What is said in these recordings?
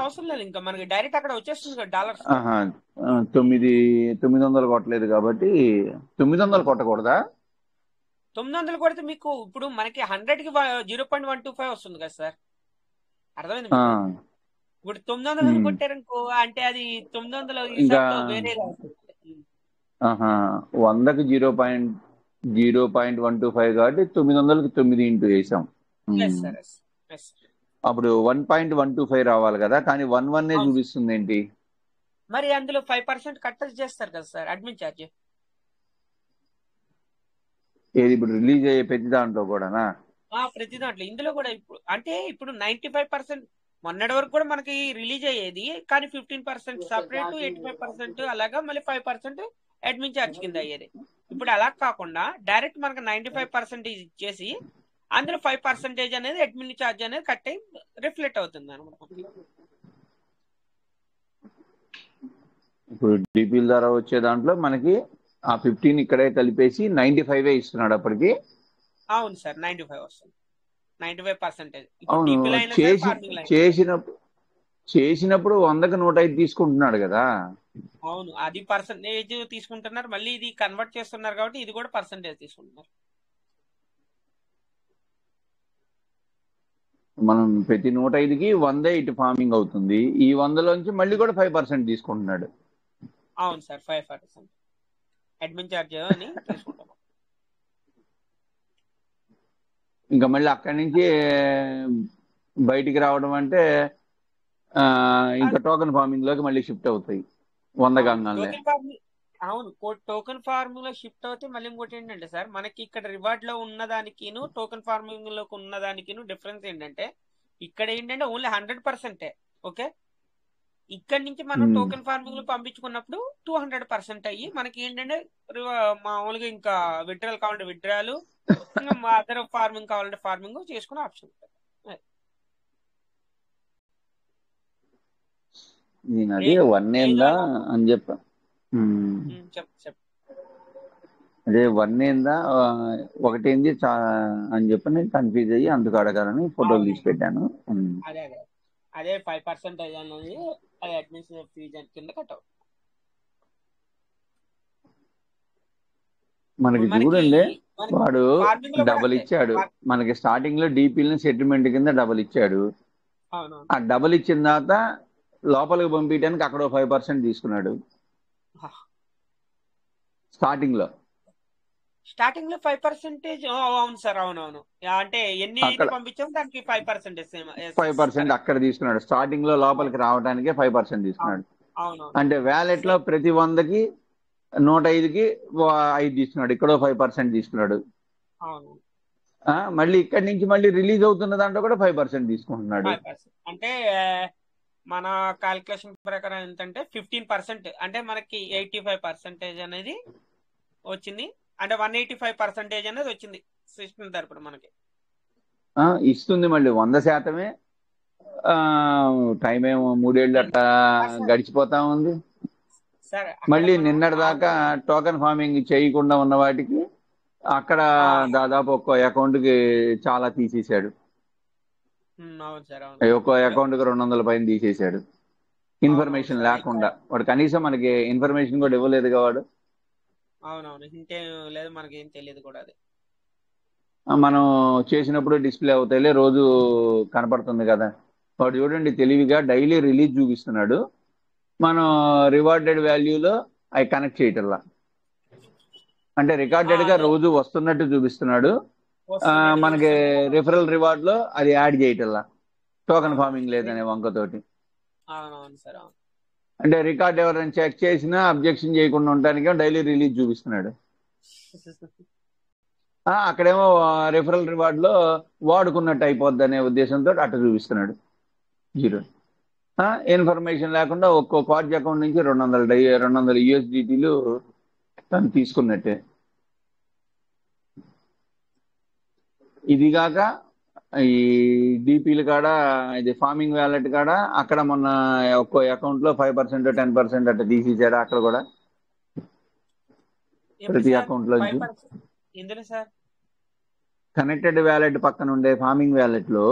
అవసరం లేదు, ఇంకా మనకి డైరెక్ట్ అక్కడ వచ్చేస్తుంది కదా డాలర్స్. ఆహా, 900 కొట్టలేదు కాబట్టి 900 కొట్టకూడదా? 900 కొడితే మీకు ఇప్పుడు మనకి 100కి 0.125 వస్తుంది కదా సార్, అర్థమైంది ఆ, మీకు? ఇప్పుడు 900 ఉమ్. కొట్టారనుకో అంటే అది 900 ఇంకా హిసాబ్ లో వేరేగా ఉంటుంది. ఆహా 100కి 0.125 కాబట్టి 900కి 9 ఇంటూ వేసాం. Yes sir, yes yes. అప్పుడు 1.125 రావాలి కదా, కానీ 11 అవును, చూపిస్తుంది ఏంటి? మరి అందులో 5% కట్ చేస్తారు కదా సార్ అడ్మిన్ ఛార్జ్. ఏది ఇప్పుడు రిలీజ్ అయ్యే ప్రతి దాంట్లో కూడానా? ప్రతి దాంట్లో ఇందులో కూడా ఇప్పుడు అంటే ఇప్పుడు 95% మొన్నటి వరకు కూడా మనకి రిలీజ్ అయ్యేది, కానీ 15% సపరేట్, 85% అలాగా, మళ్ళీ 5% అడ్మిన్ ఛార్జ్ కింద అయ్యేది. ఇప్పుడు అలా కాకుండా డైరెక్ట్ మనకి 95% ఇచ్చేసి అందులో 5% అనేది అడ్మిన్ ఛార్జ్ అనేది కట్ అయి రిఫ్లెక్ట్ అవుతుంది అనమాట మనకి. ఇప్పుడు డిపిల ద్వారా వచ్చే దాంట్లో మనకి ఆ 15 ఇక్కడే కలిపేసి 95 ఇస్తున్నాడు అప్పటికి. అవును సార్, 95 వస్తుంది, 95%. ఇప్పుడు అవును, డీపీలో అయినా సరే, ఫార్మింగ్ లో అయినా సరే. చేసినప్పుడు 100కి 105 తీసుకుంటున్నాడు కదా. అవును, అది పర్సంటేజ్ తీసుకుంటున్నారు, మళ్ళీ ఇది కన్వర్ట్ చేస్తున్నారు కాబట్టి ఇది కూడా పర్సంటేజ్ తీసుకుంటున్నారు. మనం ప్రతి 105కి 100 ఇటు ఫార్మింగ్ అవుతుంది. ఈ 100లోంచి మళ్ళీ కూడా 5% తీసుకుంటున్నాడు. అవును సార్, 5% అడ్మిన్ ఛార్జ్ అని తీసుకుంటాం. ఇంకా మళ్ళీ అక్కడి నుంచి బయటికి రావడం అంటే ఇంకా టోకెన్ ఫార్మింగ్ లోకి మళ్ళీ షిఫ్ట్ అవుతాయి 100 అవును, గంగాలే. Token farming. అవును, టోకెన్ ఫార్మింగ్ లో షిఫ్ట్ అవుతే మళ్ళీ ఇంకోటి ఏంటంటే సార్, మనకి ఇక్కడ రివార్డ్ లో ఉన్నదానికిను టోకెన్ ఫార్మింగ్ లో ఉన్నదానికిను డిఫరెన్స్ ఏంటంటే, ఇక్కడ ఏంటంటే ఓన్లీ 100%. ఓకే, ఇక్కడ నుంచి మనం టోకెన్ ఫార్మింగ్ లో పంపించుకున్నప్పుడు 200% అయ్యి మనకి ఏంటంటే మామూలుగా ఇంకా విత్డ్రాల్ కావాలంటే విత్డ్రాలు, ఇంకా మా అదర్ ఫార్మింగ్ కావాలంటే ఫార్మింగ్ చేసుకునే ఆప్షన్ ఉంటుంది. నేను అదే ఏ- 1 ఏదో ఏందా అలా అని చెప్పా. చెప్పు. అదే 1 ఏందా ఒకటేంది అని చెప్పి నేను కన్ఫ్యూజ్ అయ్యి అందుకు అడగాలని ఫోటోలు తీసి అవునవును, పెట్టాను. అదే అదే అదే 5% అనేది అది అడ్మిషన్ ఫీజు కింద కట్ అవుతుంది. మనకి ఇప్పుడు మనకి చూడండి, మనకి వాడు ఫార్మింగ్ లో కూడా డబల్ అంతే. ఇచ్చాడు. మనకి స్టార్టింగ్ లో డీపీలని సెటిల్మెంట్ కింద డబల్ ఇచ్చాడు. అవునవును, ఆ డబల్ ఇచ్చిన తర్వాత లోపలికి పంపించడానికి అక్కడ 5% తీసుకున్నాడు స్టార్టింగ్ లో. స్టార్టింగ్ లో 5%. అవును సార్, అవునవును. అంటే ఎన్ని అయితే అక్కడ పంపించామో దానికి 5% 5% కరెక్ట్. అక్కడ తీసుకున్నాడు. స్టార్టింగ్ లో లోపలికి రావడానికే 5% తీసుకున్నాడు. అవునవును, అంటే వ్యాలెట్ లో సేమ్. ప్రతి 100కి 105కి 5 తీసుకున్నాడు. ఇక్కడ 5% తీసుకున్నాడు. అవును, మళ్ళీ ఇక్కడి నుంచి మళ్ళీ రిలీజ్ అవుతున్న దాంట్లో కూడా 5% తీసుకుంటున్నాడు. 5%. అంటే మన కాలిక్యులేషన్ ప్రకారం ఎంతంటే 15%, అంటే మనకి 85% అనేది వచ్చింది. అంటే 185% అనేది వచ్చింది సిస్టమ్ తరపున మనకి. ఇస్తుంది మళ్ళీ 100%. టైం ఏమో 3 ఏళ్ళు అట్లా సార్ గడిచిపోతా ఉంది. సార్ అక్కడ మళ్ళీ మనం నిన్నటి దాకా టోకెన్ ఫార్మింగ్ చేయకుండా ఉన్న వాటికి అక్కడ దాదాపు ఒక్కో అకౌంట్కి చాలా తీసేశాడు. అవును సార్, అవును. ఒక్కో అకౌంట్కి 200 పైన తీసేశాడు అవునవును ఇన్ఫర్మేషన్ సార్, ఇంకా లేకుండా. వాడు కనీసం మనకి ఇన్ఫర్మేషన్ కూడా ఇవ్వలేదు వాడు. అవునవును, ఇంకేం లేదు, మనకి ఏం తెలియదు కూడా అది. మనం చేసినప్పుడు డిస్ప్లే అవుతాయిలే, రోజు కనపడుతుంది కదా. వాడు చూడండి తెలివిగా డైలీ రిలీజ్ చూపిస్తున్నాడు. మనం రివార్డెడ్ వాల్యూలో అవి కనెక్ట్ చేయటల్లా. అంటే రికార్డెడ్ గా అదే రోజు వస్తున్నట్టు చూపిస్తున్నాడు. వస్తున్నట్టు మనకి చూపిస్తుంది. రిఫరల్ రివార్డ్ లో అది యాడ్ చేయటల్లా, టోకెన్ అవునవును, ఫార్మింగ్ లేదనే వంకతోటి. అవునవును సార్, అవును. అంటే రికార్డ్ ఎవరైనా చెక్ చేసినా అబ్జెక్షన్ చేయకుండా ఉండటానికి డైలీ రిలీజ్ చూపిస్తున్నాడు. అక్కడేమో రిఫరల్ రివార్డ్ లో వాడుకున్నట్టు అయిపోద్ది అనే ఉద్దేశంతో అట్లా చూపిస్తున్నాడు 0. ఇన్ఫర్మేషన్ లేకుండా ఒక్కో కార్డ్ అకౌంట్ నుంచి 200 USDTలు తను తీసుకున్నట్టే. ఇది కాక ఈ డిపిలు కాడ, ఇది ఫార్మింగ్ వ్యాలెట్ కాడ అక్కడ మొన్న ఒక్కో అకౌంట్ లో 5% 10% అట్లా తీసేసాడు. అక్కడ కూడా ఎప్పుడు ప్రతి సార్ అకౌంట్ లోంచి 5%? ఎందులో సార్? కనెక్టెడ్ వ్యాలెట్ పక్కన ఉండే ఫార్మింగ్ వ్యాలెట్ లో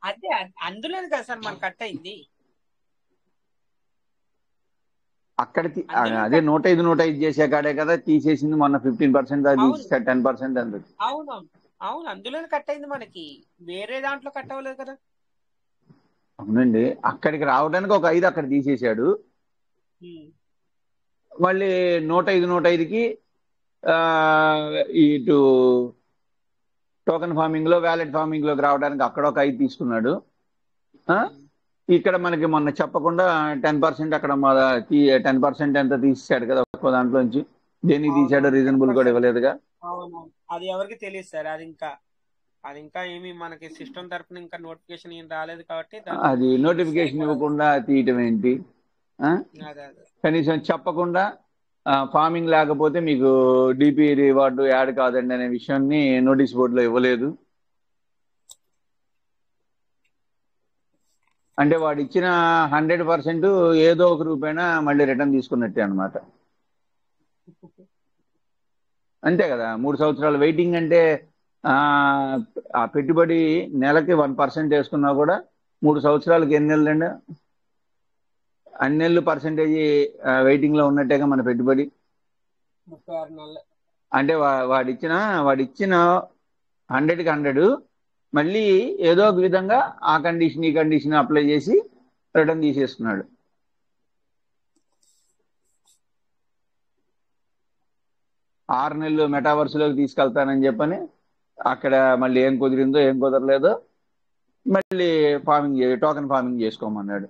అదే అందులోనే కదా సార్ మనకు కట్ అయింది. అక్కడ అందులో అదే 105 చేసే కాడే కదా తీసేసింది మొన్న 15% అది అవును తీసేసాడు 10% అంత. అవునవును అవును అందులోనే కట్ అయింది మనకి, వేరే దాంట్లో కట్ అవ్వలేదు కదా. అవునండి, అక్కడికి రావడానికి ఒక 5 అక్కడ తీసేశాడు. ఉమ్, మళ్ళీ 105కి ఇటు టోకెన్ ఫార్మింగ్ లో వ్యాలెట్ ఫార్మింగ్ లోకి రావడానికి అక్కడ ఒక 5 తీసుకున్నాడు. ఆ? ఉమ్. ఇక్కడ మనకి మొన్న చెప్పకుండా 10% అక్కడ 10% ఎంత తీసాడు కదా ఒక్కో దాంట్లోంచి. దేనికి తీసాడో అవునవును రీజనబుల్ కూడా 10%. ఇవ్వలేదుగా. అవునవును అది ఎవరికి తెలియదు సార్, అది ఇంకా ఏమి మనకి సిస్టమ్ తరపున ఇంకా నోటిఫికేషన్ ఏం రాలేదు కాబట్టి దాన్ని అది తీసేస్తే నోటిఫికేషన్ అయిపోతుంది. ఇవ్వకుండా తీయటం ఏంటి? ఆ? అదే అదే. కనీసం చెప్పకుండా ఫార్మింగ్ లేకపోతే మీకు డిపి రివార్డు యాడ్ కాదండి అనే విషయాన్ని నోటీస్ బోర్డులో ఇవ్వలేదు. అంటే వాడు ఇచ్చిన 100% ఏదో ఒక రూపైనా మళ్ళీ రిటర్న్ తీసుకున్నట్టే అనమాట. అంతే కదా, 3 సంవత్సరాలు వెయిటింగ్ అంటే ఆ ఆ పెట్టుబడి నెలకి 1% వేసుకున్నా కూడా 3 సంవత్సరాలకి ఎన్ని నెలలండి? అన్ని నెలలు పర్సెంటేజ్ వెయిటింగ్ లో ఉన్నట్టేగా మన పెట్టుబడి. 36 నెలలు. అంటే వాడిచ్చిన 100కి 100 మళ్ళీ ఏదో ఒక విధంగా ఆ కండిషన్ ఈ కండిషన్ అప్లై చేసి రిటర్న్ తీసేస్తున్నాడు. ఆరు నెలలు మెటావర్స్ లోకి తీసుకెళ్తానని చెప్పని అక్కడ మళ్ళీ ఏం కుదిరిందో ఏం కుదరలేదో మళ్ళీ టోకెన్ ఫార్మింగ్ చేసుకోమన్నాడు.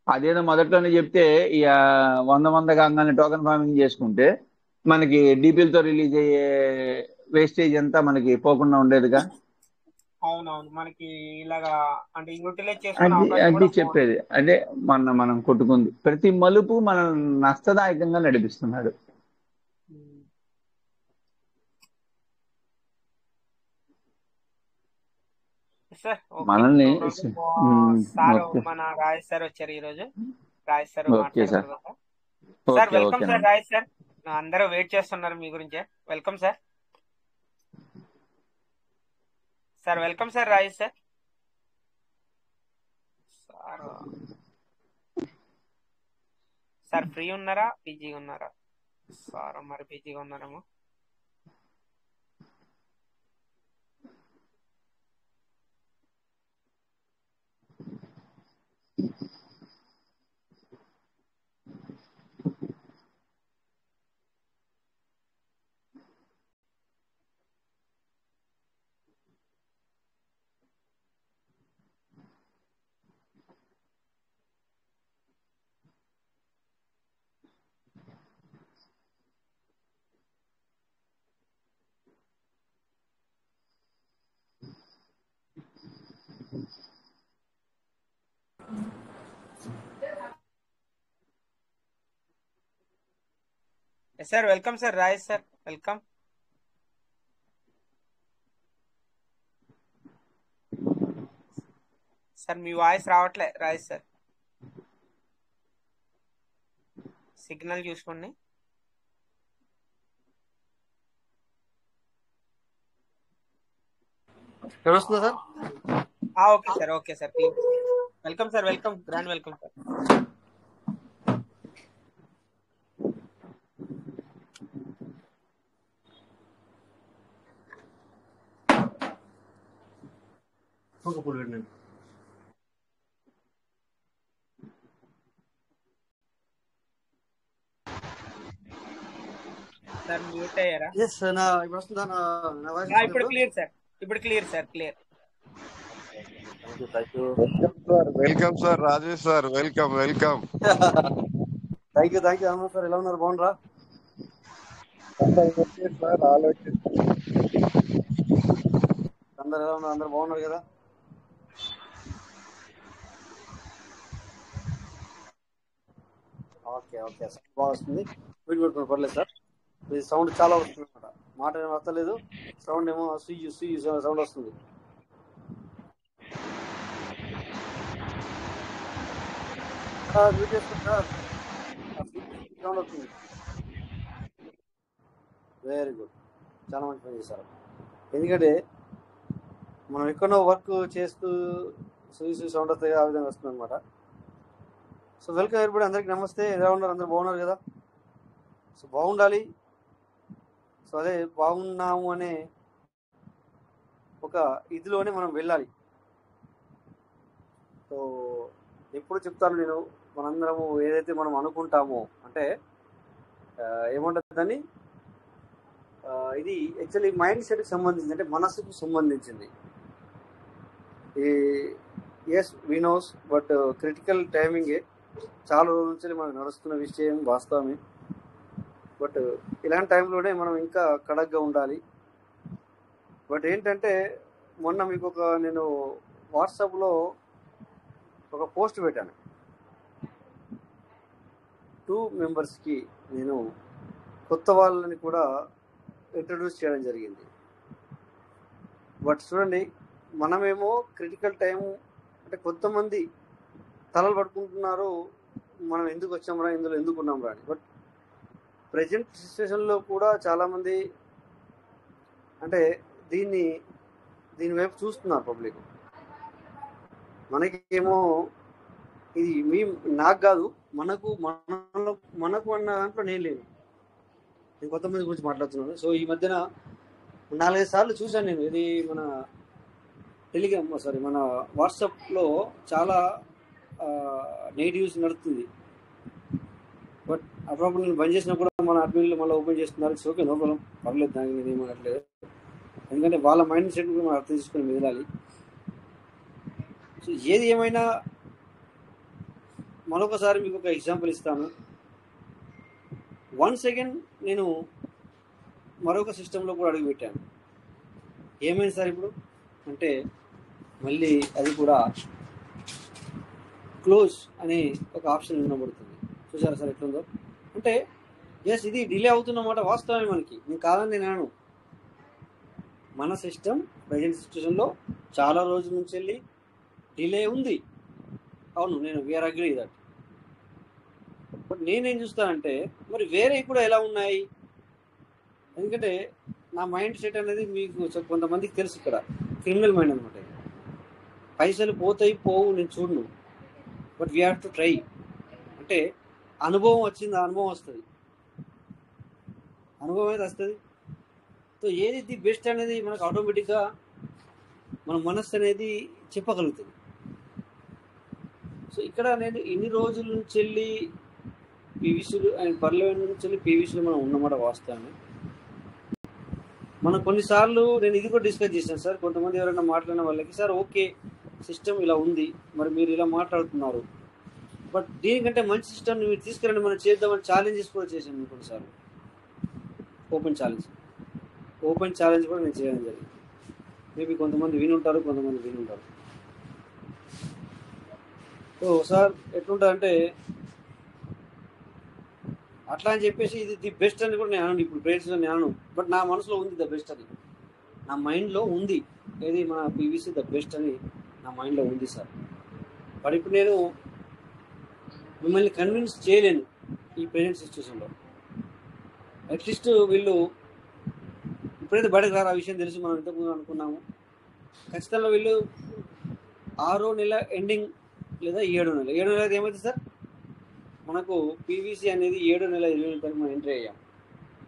అదేదో మొదట్లోనే చెప్తే ఇక 100 కాగానే టోకెన్ ఫార్మింగ్ చేసుకుంటే మనకి డీపీలతో రిలీజ్ అయ్యే వేస్టేజ్ అంతా మనకి పోకుండా ఉండేదిగా. అవునవును మనకి ఇలాగా అంటే యూటిలైజ్ చేసుకునే అది అవకాశం అది కూడా బాగుంది. చెప్పేది అదే. మనం కొట్టుకుంది ప్రతి మలుపు మనం నష్టదాయకంగా నడిపిస్తున్నాడు. ఉమ్. సార్ ఓకే, మనల్ని నో ప్రాబ్లం. సార్ ఓకే మన రాజేష్ సార్ వచ్చారు ఈరోజు, రాజేష్ సార్ ఓకే సార్. మాట్లాడతారు కదా. సార్ ఓకే వెల్కమ్ సార్ ఓకేనండి. రాజేష్ సార్. అందరూ వెయిట్ చేస్తున్నారు మీ గురించే. Welcome sir. Sir welcome sir Rajesh sir. Sir sir free ఉన్నారా బిజీగా ఉన్నారా? సార్ మరి బిజీగా ఉన్నారేమో. Sir welcome sir Rajesh sir. Welcome sir. మీ వాయిస్ రావట్లే రాజేష్ సార్, సిగ్నల్ చూసుకోండి. వస్తుందా sir? Okay sir, okay sir, clear. Welcome sir, welcome, grand welcome sir. Sir mute అయ్యారా? ఎస్ నా ఇప్పుడు వస్తుందా? నా వాయిస్ వస్తుంది ఇప్పుడు ఇప్పుడు? క్లియర్ సార్, ఇప్పుడు clear sir, clear. Thank you welcome sir Rajesh sir. Welcome welcome. Thank you అమ్మ సార్. ఎలా ఉన్నారు? బాగున్నారా? సార్ ఆలోచిస్తాను. అందరు ఎలా ఉన్నారు? అందరు బాగున్నారు కదా? ఓకే ఓకే సార్, బాగా వస్తుంది. వీడి పెట్టుకుని పర్లేదు సార్. ఇది సౌండ్ చాలా వస్తుంది అనమాట. మాట ఏమో వస్తలేదు, సౌండ్ ఏమో సుయ్యి సౌండ్ వస్తుంది. మ్యూట్ చేసుకుంటా సౌండ్ వస్తుంది. వెరీ గుడ్, చాలా మంచి పని చేశారు. ఎందుకంటే మనం ఎక్కడో వర్క్ చేస్తూ సుయ్యి సౌండ్ వస్తే ఆ విధంగా వస్తుంది అనమాట. సో వెల్కమ్ ఎవరిబడి, అందరికి నమస్తే. ఎలా ఉన్నారు? అందరు బాగున్నారు కదా? సో బాగుండాలి. సో అదే బాగున్నాము అనే ఒక ఇదిలోనే మనం వెళ్ళాలి. సో ఎప్పుడు చెప్తాను నేను, మనందరము ఏదైతే మనం అనుకుంటామో అంటే ఏమంటుంది దాన్ని, ఇది యాక్చువల్లీ మైండ్ సెట్కి సంబంధించింది, అంటే మనసుకు సంబంధించింది. ఈ as we knows, but critical టైమింగే. చాలా రోజుల నుంచి మనకు నడుస్తున్న విషయం వాస్తవమే. బట్ ఇలాంటి టైంలోనే మనం ఇంకా కడగ్గా ఉండాలి. బట్ ఏంటంటే మొన్న మీకు నేను వాట్సాప్లో ఒక పోస్ట్ పెట్టాను. 2 మెంబర్స్కి నేను కొత్త వాళ్ళని కూడా ఇంట్రడ్యూస్ చేయడం జరిగింది. బట్ చూడండి, మనమేమో క్రిటికల్ టైం అంటే కొంతమంది తలలు పట్టుకుంటున్నారు, మనం ఎందుకు వచ్చామరా, ఇందులో ఎందుకు ఉన్నాం రా అని. బట్ ప్రజెంట్ సిచ్యువేషన్లో కూడా చాలామంది అంటే దీని వైపు చూస్తున్నారు పబ్లిక్. మనకేమో ఇది నాకు కాదు, మనకు అన్న దాంట్లో నేను లేను. నేను కొంతమంది గురించి మాట్లాడుతున్నాను. సో ఈ మధ్యన 4-5 సార్లు చూశాను నేను. ఇది మన మన వాట్సాప్లో చాలా నెగిటివ్స్ నడుస్తుంది. బట్ అప్పుడప్పుడు నేను బంద్ చేసినా కూడా మన అడ్మిన్లు మళ్ళీ ఓపెన్ చేస్తున్నారు. ఇట్స్ ఓకే, నో ప్రాబ్లం, పర్లేదు, దానికి నేను ఏమనట్లేదు. ఎందుకంటే వాళ్ళ మైండ్ సెట్ కూడా మనం అర్థం చేసుకుని మెదలాలి. సో ఏది ఏమైనా మరొకసారి మీకు ఒక ఎగ్జాంపుల్ ఇస్తాను. 1 సెకండ్ నేను మరొక సిస్టంలో కూడా అడుగుపెట్టాను. ఏమైంది సార్ ఇప్పుడు అంటే మళ్ళీ అది కూడా క్లోజ్ అనే ఒక ఆప్షన్ ఉండబడుతుంది. చూసారా సార్ ఎట్లుందో? అంటే ఎస్, ఇది డిలే అవుతున్నమాట వాస్తవమే. నేను కాదని నేను మన సిస్టమ్ ప్రజెంట్ సిచ్యువేషన్లో చాలా రోజుల నుంచి వెళ్ళి డిలే ఉంది. అవును, నేను వీఆర్ అగ్రీ దట్. బట్ నేనేం చూస్తానంటే మరి వేరే కూడా ఎలా ఉన్నాయి? ఎందుకంటే నా మైండ్ సెట్ అనేది మీకు కొంతమందికి తెలుసు. ఇక్కడ క్రిమినల్ మైండ్ అనమాట. పైసలు పోతాయి పోవు నేను చూడను, but we have to try. అంటే అనుభవం వచ్చింది, అనుభవం వస్తుంది, అనుభవం అయితే వస్తుంది. సో ఏది ది బెస్ట్ అనేది మనకు ఆటోమేటిక్గా మన మనస్సు అనేది చెప్పగలుగుతుంది. సో ఇక్కడ నేను ఇన్ని రోజుల నుంచి వెళ్ళి పీవీసీలు అండ్ పర్లెవెంట్ నుంచి వెళ్ళి పీవీసీలు మనం ఉన్నమాట వాస్తవమే. మనం కొన్నిసార్లు నేను ఇది కూడా డిస్కస్ చేశాను సార్. కొంతమంది ఎవరైనా మాట్లాడిన వాళ్ళకి, సార్ ఓకే సిస్టమ్ ఇలా ఉంది, మరి మీరు ఇలా మాట్లాడుతున్నారు, బట్ దీనికంటే మంచి సిస్టమ్ మీరు తీసుకురండి, మనం చేద్దామని ఛాలెంజెస్ కూడా చేశాను కొన్నిసార్లు. ఓపెన్ ఛాలెంజ్ కూడా నేను చేయడం జరిగింది. మేబీ కొంతమంది వినుంటారు, కొంతమంది వినుంటారు. సో సార్ ఎట్లుంటుందంటే అట్లా అని చెప్పేసి ఇది ది బెస్ట్ అని కూడా నేను అను. ఇప్పుడు ప్రేయర్స్లో నేను అను, బట్ నా మనసులో ఉంది ద బెస్ట్ అని, నా మైండ్లో ఉంది. ఏది మన పీవీసీ ద బెస్ట్ అని నా మైండ్లో ఉంది సార్. బట్ ఇప్పుడు నేను మిమ్మల్ని కన్విన్స్ చేయలేను ఈ ప్రెజెంట్ సిచ్యువేషన్లో. అట్లీస్ట్ వీళ్ళు ఇప్పుడైతే బయటకు రారు, ఆ విషయం తెలుసు, మనం ఇంతకుముందు అనుకున్నాము. ఖచ్చితంగా వీళ్ళు 6వ నెల ఎండింగ్ లేదా 7వ నెల అయితే ఏమవుతుంది సార్, మనకు పీవీసీ అనేది 7వ నెల 20 తారీఖు మనం ఎంట్రీ అయ్యాం.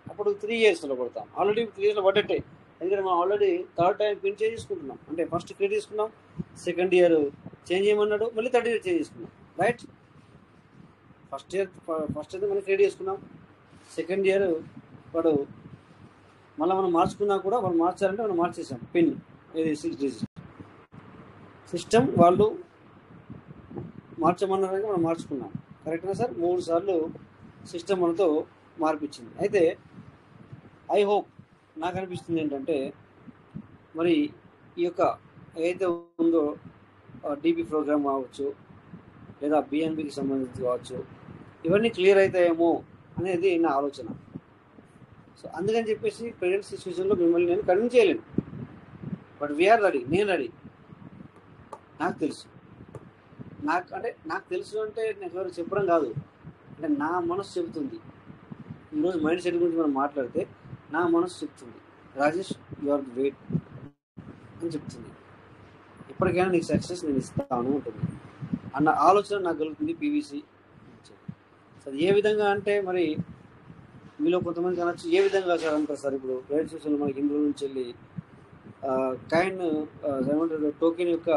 అప్పుడు 3 ఇయర్స్లో పడతాం. ఆల్రెడీ 3 ఇయర్స్లో పడ్డట్టే. ఎందుకంటే మనం already 3rd time pin change చేసుకుంటున్నాం. అంటే ఫస్ట్ క్రియేట్ చేసుకున్నాం, 2nd ఇయర్ చేంజ్ చేయమన్నాడు, మళ్ళీ 3rd ఇయర్ చేంజ్ చేసుకున్నాం. రైట్? ఫస్ట్ అయితే మనం క్రియేట్ చేసుకున్నాం, 2nd ఇయర్ వాడు మళ్ళీ మనం మార్చుకున్నా కూడా వాళ్ళు మార్చారంటే మనం మార్చేసాం. పిన్ ఇది 6 డిజిట్ సిస్టమ్ వాళ్ళు మార్చమన్నారని మనం మార్చుకున్నాం. కరెక్ట్గా సార్? 3 సార్లు సిస్టమ్ మనతో మార్పించింది. అయితే ఐ హోప్, నాకు అనిపిస్తుంది ఏంటంటే మరి ఈ యొక్క ఏదైతే ఉందో డీబీ ప్రోగ్రామ్ కావచ్చు, లేదా బిఎన్బికి సంబంధించి కావచ్చు, ఇవన్నీ క్లియర్ అవుతాయేమో అనేది నా ఆలోచన. సో అందుకని చెప్పేసి ప్రజెంట్ సిచ్యువేషన్లో మిమ్మల్ని నేను కన్విన్స్ చేయలేను. బట్ వీఆర్ రెడీ, నేను రెడీ. నాకు తెలుసు, నాకు తెలుసు అంటే నాకు ఎవరు చెప్పడం కాదు, అంటే నా మనసు చెబుతుంది. ఈరోజు మైండ్ సెట్ గురించి మనం మాట్లాడితే నా మనసు చెప్తుంది, Rajesh you are the weight అని చెప్తుంది. ఇప్పటికైనా నీకు సక్సెస్ నేను ఇస్తాను ఉంటుంది అన్న ఆలోచన నాకు కలుగుతుంది. పీవీసీ అది ఏ విధంగా అంటే మరి మీలో కొంతమంది అనొచ్చు, ఏ విధంగా సార్ అంటారు సార్? ఇప్పుడు ప్రైవేట్ సొసైటీలో మనకి ఇన్ని రోజుల నుంచి వెళ్ళి కాయిన్ ఏమంటారు టోకెన్ యొక్క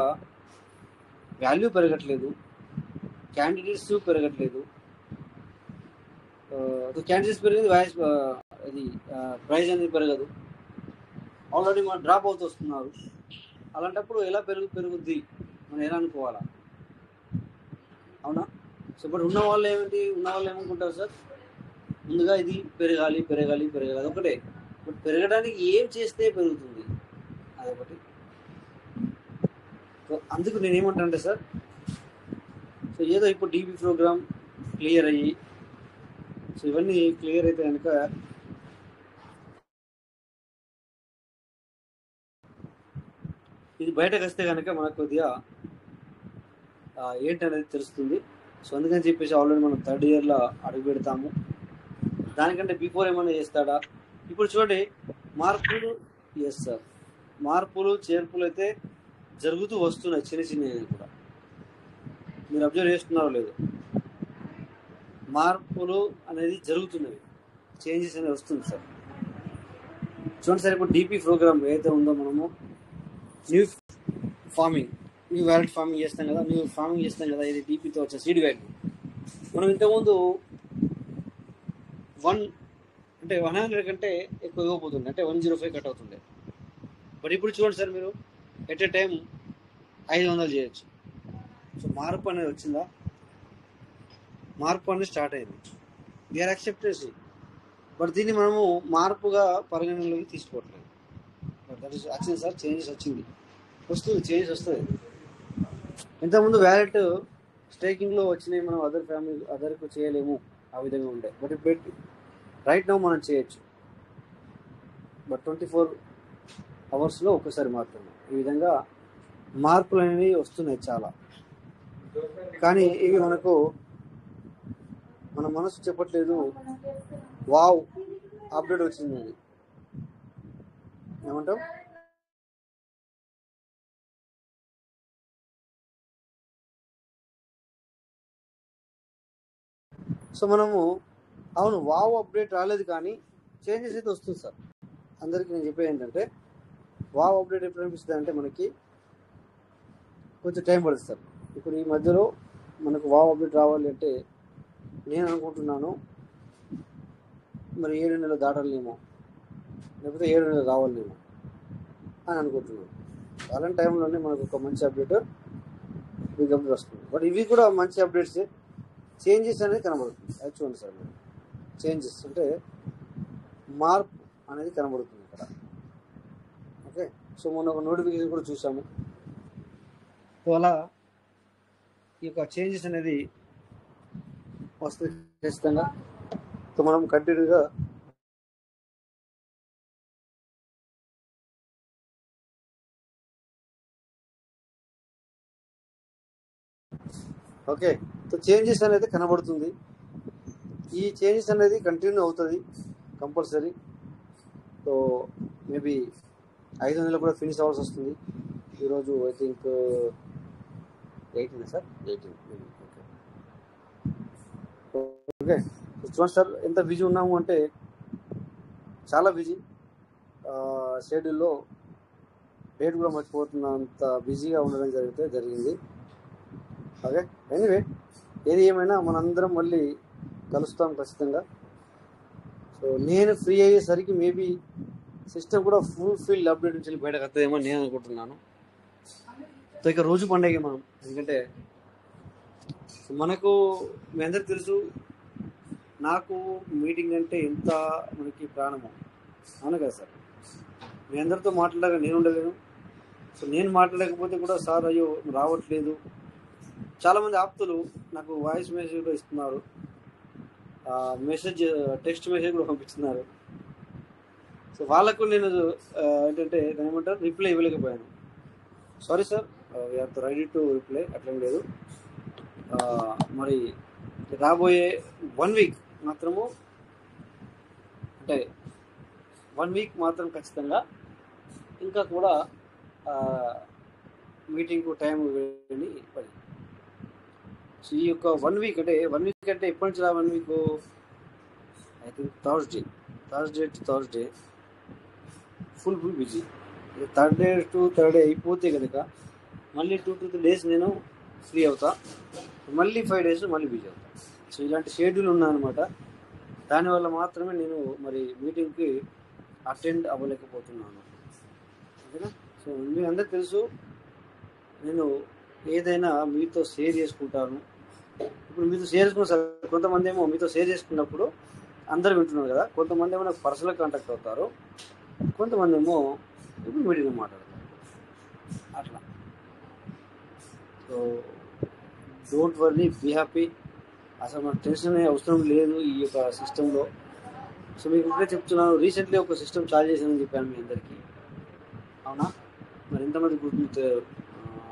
వాల్యూ పెరగట్లేదు, క్యాండిడేట్స్ పెరగట్లేదు. క్యాండిడేట్స్ పెరిగింది, వాయిస్ అది ప్రైజ్ అనేది పెరగదు. ఆల్రెడీ మనం డ్రాప్ అవుతూ వస్తున్నారు. అలాంటప్పుడు ఎలా పెరుగుద్ది మనం ఎలా అనుకోవాలా? అవునా? సో ఇప్పుడు ఉన్న వాళ్ళు ఏమనుకుంటారు సార్, ముందుగా ఇది పెరగాలి పెరగాలి పెరగాలి, అదొకటే. బట్ పెరగడానికి ఏం చేస్తే పెరుగుతుంది అదొకటి. సో అందుకు నేనేమంటానంటే సార్, సో ఏదో ఇప్పుడు డీబీ ప్రోగ్రామ్ క్లియర్ అయ్యి, సో ఇవన్నీ క్లియర్ అయితే కనుక ఇది బయటకు వస్తే కనుక మనకు కొద్దిగా ఏంటనేది తెలుస్తుంది. సో అందుకని చెప్పేసి ఆల్రెడీ మనం 3rd ఇయర్లో అడుగు పెడతాము. దానికంటే బిఫోర్ ఏమైనా చేస్తాడా? ఇప్పుడు చూడండి, మార్పులు, ఎస్ సార్, మార్పులు చేర్పులు అయితే జరుగుతూ వస్తున్నాయి, చిన్న చిన్నవి కూడా. మీరు అబ్జర్వ్ చేస్తున్నారో లేదు, మార్పులు అనేది జరుగుతున్నవి, చేంజెస్ అనేది వస్తుంది సార్. చూడండి సార్, ఇప్పుడు డీపీ ప్రోగ్రామ్ ఏదైతే ఉందో, మనము న్యూ వ్యాలెట్ ఫార్మింగ్ చేస్తాం కదా, ఇది డీపీతో వచ్చే సీడ్ వాల్యూ. మనం ఇంతకుముందు 100 కంటే ఎక్కువ ఇవ్వబోతుండే, అంటే 105 కట్ అవుతుండే. బట్ ఇప్పుడు చూడండి సార్, మీరు ఎట్ ఏ టైం 500 చేయొచ్చు. సో మార్పు అనేది వచ్చిందా? మార్పు అనేది స్టార్ట్ అయింది. We are accepted. బట్ దీన్ని మనము మార్పుగా పరిగణనలోకి తీసుకోవట్లేదు. బట్ దట్ ఈస్ వచ్చింది సార్, చేంజెస్ వస్తుంది, చేంజెస్ వస్తుంది. ఇంతకుముందు వ్యాలెట్ స్టేకింగ్లో వచ్చినాయి, మనం అదర్కు చేయలేము, ఆ విధంగా ఉండే. బట్ ఇప్పుడు రైట్ నౌ మనం చేయొచ్చు. బట్ 24 అవర్స్లో ఒక్కసారి మాత్రమే. ఈ విధంగా మార్పులు అనేవి వస్తున్నాయి చాలా. కానీ ఇవి మనకు మన మనసు చెప్పట్లేదు, వావ్ అప్డేట్ వచ్చింది అని. ఏమంటాం? సో మనము అవును వావ్ అప్డేట్ రాలేదు, కానీ చేంజెస్ అయితే వస్తుంది సార్. అందరికీ నేను చెప్పేది ఏంటంటే, వావ్ అప్డేట్ ఎప్పుడు అనిపిస్తుంది అంటే మనకి కొంచెం టైం పడుతుంది సార్. ఇప్పుడు ఈ మధ్యలో మనకు వావ్ అప్డేట్ రావాలి అంటే నేను అనుకుంటున్నాను మరి 7 నెలలు దాటాలేమో, లేకపోతే 7 నెలలు రావాలేమో అని అనుకుంటున్నాను. అలాంటి టైంలోనే మనకు ఒక మంచి అప్డేట్, బిగ్ అప్డేట్ వస్తుంది. బట్ ఇవి కూడా మంచి అప్డేట్సే. చేంజెస్ అనేది కనబడుతుంది. అది చూడండి సార్, చేంజెస్ అంటే మార్పు అనేది కనబడుతుంది ఇక్కడ. ఓకే, సో మొన్న ఒక నోటిఫికేషన్ కూడా చూసాము. సో అలా ఈ యొక్క చేంజెస్ అనేది వస్తుంది ఖచ్చితంగా. సో మనం కంటిన్యూగా ఓకే, సో చేంజెస్ అనేది కనబడుతుంది. ఈ చేంజెస్ అనేది కంటిన్యూ అవుతుంది కంపల్సరీ. సో మేబీ 500 కూడా ఫినిష్ అవ్వాల్సి వస్తుంది. ఈరోజు ఐ థింక్ 18 సార్, 18. ఓకే, చూడండి సార్, ఎంత బిజీ ఉన్నాము అంటే చాలా బిజీ. షెడ్యూల్లో డేట్ కూడా మర్చిపోతున్నంత బిజీగా ఉండడం జరిగింది. ఓకే, ఎనీవే, ఏది ఏమైనా మనందరం మళ్ళీ కలుస్తాం ఖచ్చితంగా. సో నేను ఫ్రీ అయ్యేసరికి మేబీ సిస్టమ్ కూడా ఫుల్ అప్డేట్ నుంచి బయటకు వస్తుందేమో నేను అనుకుంటున్నాను. సో ఇక రోజు పండుగ మనం, ఎందుకంటే మనకు మీ అందరికి తెలుసు, నాకు మీటింగ్ అంటే ఎంత మనకి ప్రాణమో, అవును కదా సార్? మీ అందరితో మాట్లాడగా నేను ఉండలేను. సో నేను మాట్లాడకపోతే కూడా సార్ అయ్యో రావట్లేదు. చాలామంది ఆప్తులు నాకు వాయిస్ మెసేజ్ కూడా ఇస్తున్నారు, టెక్స్ట్ మెసేజ్ కూడా పంపిస్తున్నారు. సో వాళ్ళకు నేను ఏంటంటే దాని ఏమంటారు, రిప్లై ఇవ్వలేకపోయాను. Sorry sir, we're ready to reply, అట్లేం లేదు. మరి రాబోయే 1 వీక్ మాత్రము, అంటే 1 వీక్ మాత్రం ఖచ్చితంగా ఇంకా కూడా మీటింగ్కు టైం వేయండి. సో ఈ యొక్క 1 వీక్ అంటే ఎప్పటి నుంచి 1 week I think Thursday to Thursday full busy. Thursday to Thursday అయిపోతే కనుక మళ్ళీ 2 to 3 days నేను ఫ్రీ అవుతా, మళ్ళీ 5 days మళ్ళీ బిజీ అవుతా. సో ఇలాంటి షెడ్యూల్ ఉన్నాయన్నమాట. దానివల్ల మాత్రమే నేను మరి మీటింగ్కి అటెండ్ అవ్వలేకపోతున్నాను. ఓకేనా? సో మీ అందరికి తెలుసు, నేను ఏదైనా మీతో షేర్ చేసుకుంటాను. ఇప్పుడు మీతో షేర్ చేసుకున్న సార్, కొంతమంది ఏమో మీతో షేర్ చేసుకున్నప్పుడు అందరూ వింటున్నారు కదా, కొంతమంది ఏమో నాకు పర్సనల్ కాంటాక్ట్ అవుతారు, కొంతమంది ఏమో ఇప్పుడు మీటింగ్లో మాట్లాడతారు అట్లా. So don't worry, be happy. అసలు మనకు టెన్షన్ అనే అవసరం లేదు ఈ యొక్క సిస్టంలో. సో మీకు ఇప్పుడే చెప్తున్నాను, రీసెంట్లీ ఒక సిస్టమ్ చార్జ్ చేశానని చెప్పాను మీ అందరికీ, అవునా? మరి ఎంతమంది గుర్తుంటారు?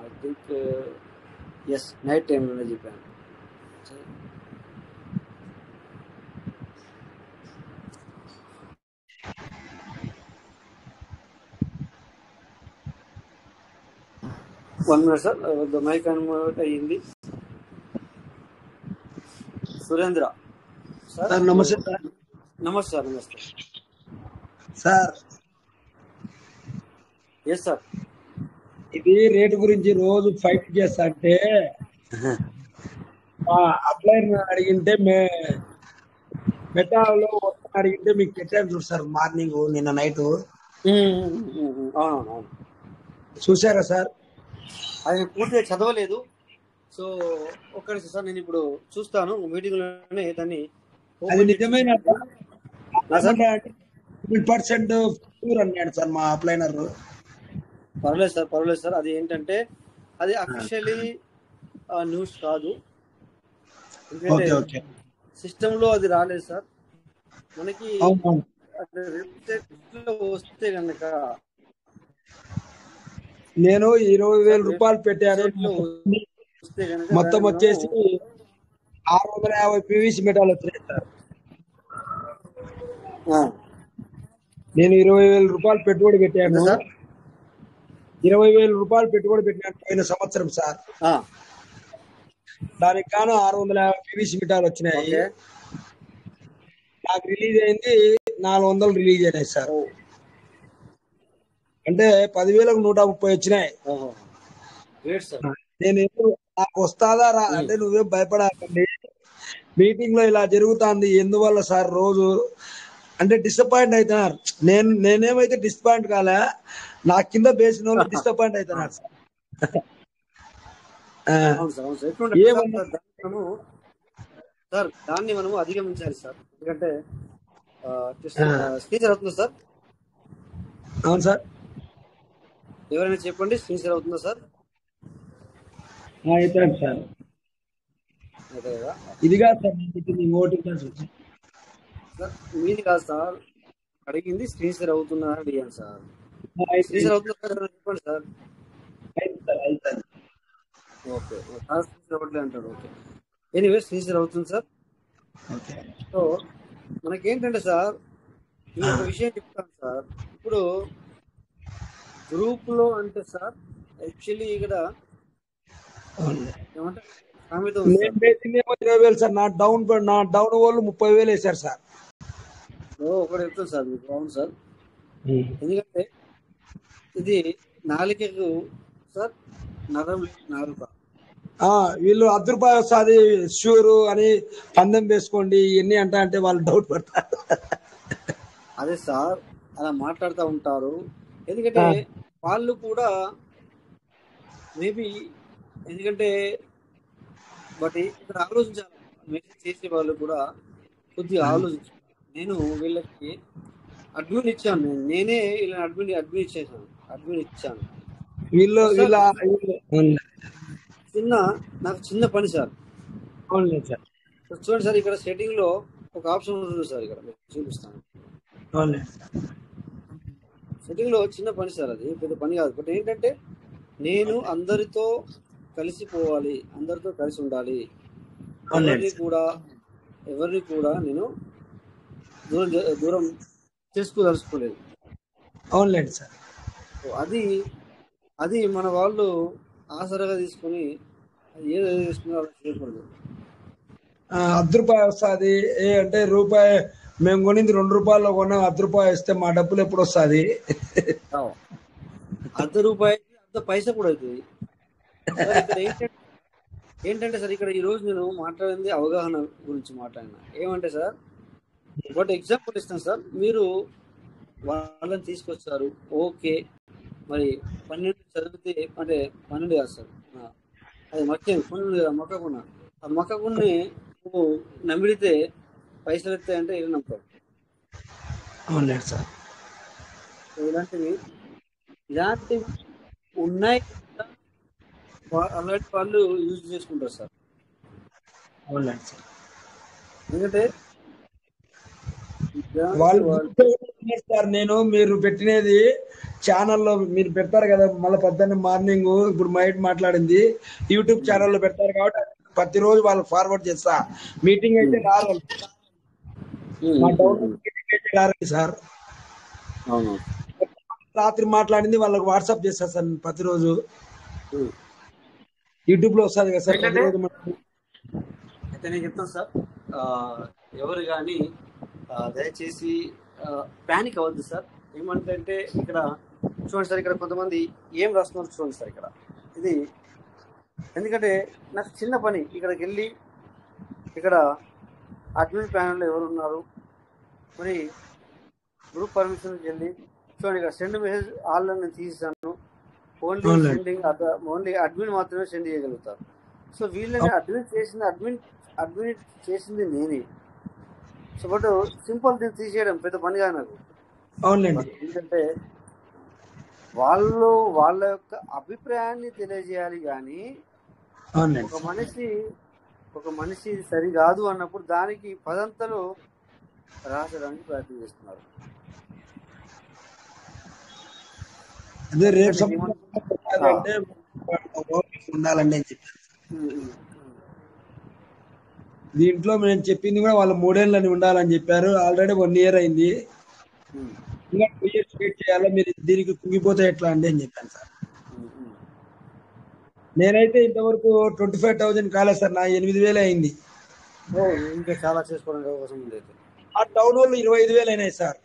ఐ థింక్ ఎస్, నైట్ టైంలోనే చెప్పాను. One minute sir, mike unmute అయ్యింది. సురేంద్ర సార్, నమస్తే సార్. నమస్తే సార్. నమస్తే సార్. Yes sir. ఇది రేటు గురించి రోజు ఫైట్ చేస్తా అంటే మా అప్లైన్ అడిగింటే మెటాలో అడిగింటే మీకు పెట్టాను చూస్తారు మార్నింగ్, నిన్న నైట్ అవునవును. చూసారా సార్? అది పూర్తిగా చదవలేదు. సో ఒక్కడి సార్ నేను ఇప్పుడు చూస్తాను మీటింగ్లోనే దాన్ని. అది నిజమైన 100% అన్నాడు సార్ మా అప్లైనర్. పర్లేదు సార్. అది ఏంటంటే అది అఫీషియలీ న్యూస్ కాదు, ఎందుకంటే సిస్టంలో అది రాలేదు సార్. మనకి వెబ్సైట్ లో వస్తే కనుక నేను 20,000 రూపాయలు పెట్టాను, మొత్తం వచ్చేసి 650 PVC మెటాల్ వచ్చినాయి సార్. నేను 20,000 రూపాయలు పెట్టుబడి పెట్టాను, 20,000 రూపాయలు పెట్టుబడి పెట్టినాను పోయిన సంవత్సరం సార్. దానికి గాను 650 PVC మెటాల్ వచ్చినాయి. నాకు రిలీజ్ అయింది 400 రిలీజ్ అయినాయి సార్. అంటే 10,000కు 130 వచ్చినాయి. నేను నాకు వస్తాదా రా అంటే నువ్వేం భయపడకండి, మీటింగ్ లో ఇలా జరుగుతుంది ఎందువల్ల సార్ రోజు అంటే డిసప్పాయింట్ అవుతున్నారు. నేనేమైతే డిసప్పాయింట్ కాలే, నా కింద బేసిన వాళ్ళు డిసప్పాయింట్ అవుతున్నారు సార్. సార్ దాన్ని మనము అధిగమించాలి సార్, ఎందుకంటే స్క్రీన్ అవుతుందా సార్? అవును సార్. ఎవరైనా చెప్పండి, స్క్రీన్ షేర్ అవుతుందా సార్? అయితే సార్ ఇది కాదు సార్, మీది కాదు సార్ అడిగింది, స్క్రీన్ షేర్ అవుతుందా అని అడిగాను సార్. స్క్రీన్ షేర్ అవుతుందా సార్ చెప్పండి సార్. ఓకే, స్క్రీన్ షేర్ అవ్వట్లేదు అంటాడు. ఓకే, ఎనీవే స్క్రీన్ షేర్ అవుతుంది సార్. సో మనకేంటంటే సార్ ఈ ఒక విషయం చెప్తాను సార్. ఇప్పుడు గ్రూప్ లో అంటే సార్ యాక్చువల్లీ ఇక్కడ ఏమంటారు, 20,000 సార్. నా డౌన్ వాళ్ళు 30,000 వేశారు సార్. ఒకటి చెప్తాను సార్ మీకు. అవును సార్, ఎందుకంటే ఇది నాలుకకు సార్ నరం నాలుక. వీళ్ళు ₹10 వస్తుంది షూర్ అని పందెం వేసుకోండి ఇవన్నీ అంటే వాళ్ళు డౌట్ పడతారు. అదే సార్ అలా మాట్లాడుతూ ఉంటారు, ఎందుకంటే వాళ్ళు కూడా మేబీ, ఎందుకంటే బట్ ఇక్కడ ఆలోచించాలి, మెసేజ్ చేసే వాళ్ళు కూడా కొద్దిగా ఆలోచించాలి. నేను వీళ్ళకి అడ్మిన్ ఇచ్చాను, నేనే ఇలా అడ్మిన్ ఇచ్చాను. నాకు చిన్న పని సార్. చూడండి సార్, ఇక్కడ సెట్టింగ్ లో ఒక ఆప్షన్ ఉంటుంది సార్, ఇక్కడ చూపిస్తాను. సెట్టింగ్ లో చిన్న పని సార్, అది పెద్ద పని కాదు. బట్ ఏంటంటే నేను అందరితో కలిసిపోవాలి, అందరితో కలిసి ఉండాలి, ఎవరిని కూడా నేను దూరం చేసుకోదలుచుకోలేదు. అవునులేండి సార్. అది మన వాళ్ళు ఆసరాగా తీసుకుని అది ఏదో చేసుకున్నా అలా చేయకూడదు. ₹1 వస్తుంది అంటే రూపాయి మేము కొనింది ₹2 కొన్నాం, ₹1 ఇస్తే మా డబ్బులు ఎప్పుడు వస్తుంది? ₹1 అంత పైసా కూడా అవుతుంది సార్. ఇక్కడ ఏంటంటే సార్, ఇక్కడ ఈరోజు నేను మాట్లాడింది అవగాహన గురించి మాట్లాడినా. ఏమంటే సార్, ఒకటి ఎగ్జాంపుల్ ఇస్తాను సార్. మీరు వాళ్ళని తీసుకొచ్చారు, ఓకే. మరి 12 చదివితే అంటే 12 కాదు సార్, అది మర్చిపోయింది, 12 కదా మొక్కకున్న. ఆ మొక్కకుని నువ్వు నమ్మిడితే పైసలు ఎత్తాయంటే ఏం నమ్ముతావు? అవునండి సార్. ఇలాంటివి ఉన్నాయి, అలాంటి వాళ్ళు యూజ్ చేసుకుంటారు సార్. అవునండి సార్. ఎందుకంటే వాళ్ళు సార్, నేను మీరు పెట్టినది ఛానల్లో మీరు పెడతారు కదా, మళ్ళీ పొద్దున్న మార్నింగ్ ఇప్పుడు మైట్ మాట్లాడింది యూట్యూబ్ ఛానల్లో పెడతారు కాబట్టి ప్రతిరోజు వాళ్ళు ఫార్వర్డ్ చేస్తా. మీటింగ్ అయితే రారు, మా డౌన్లోడ్ మీటింగ్ అయితే రారండి సార్. రాత్రి మాట్లాడింది వాళ్ళకి వాట్సాప్ చేస్తా సార్ ప్రతిరోజు. యూట్యూబ్ లో వస్తుంది కదా సార్ ప్రతిరోజు. అయితే నేను చెప్తాను సార్, ఎవరు కానీ దయచేసి ప్యానిక్ అవ్వద్దు సార్. ఏమంటే ఇక్కడ చూడండి సార్, ఇక్కడ కొంతమంది ఏం రాస్తున్నారు చూడండి సార్. ఇక్కడ ఇది ఎందుకంటే నాకు చిన్న పని, ఇక్కడికి వెళ్ళి ఇక్కడ అడ్మిన్ ప్యానల్లో ఎవరు ఉన్నారు, మరి గ్రూప్ పర్మిషన్కి వెళ్ళి చూడండి, ఇక్కడ సెండ్ మెసేజ్ ఆల్ నేను తీసాను. ఓన్లీ అడ్మిన్ మాత్రమే సెండ్ చేయగలుగుతారు. సో వీళ్ళని అడ్మిన్ చేసింది నేనే. సో బట్ సింపుల్ దీన్ని తీసేయడం పెద్ద పనిగా నాకు. అవునండి. ఎందుకంటే వాళ్ళ యొక్క అభిప్రాయాన్ని తెలియజేయాలి, కానీ ఒక మనిషి సరికాదు అన్నప్పుడు దానికి పదంతలు రాసడానికి ప్రయత్నం చేస్తున్నారు. అదే రేపు ఉండాలండి అని చెప్పారు. దీంట్లో మేము చెప్పింది కూడా వాళ్ళు 3 ఏళ్ళని ఉండాలని చెప్పారు. ఆల్రెడీ 1 year అయింది, ఇంకా 2 years వెయిట్ చేయాలా, మీరు దీనికి కుంగిపోతే ఎట్లా అండి అని చెప్పాను సార్. నేనైతే ఇంతవరకు 25,000 కాలేదు సార్, నా 8,000 అయింది. ఇంకా చాలా చేసుకోవడానికి అవకాశం ఉంది. ఆ టౌన్ వాళ్ళు 25,000 అయినాయి సార్.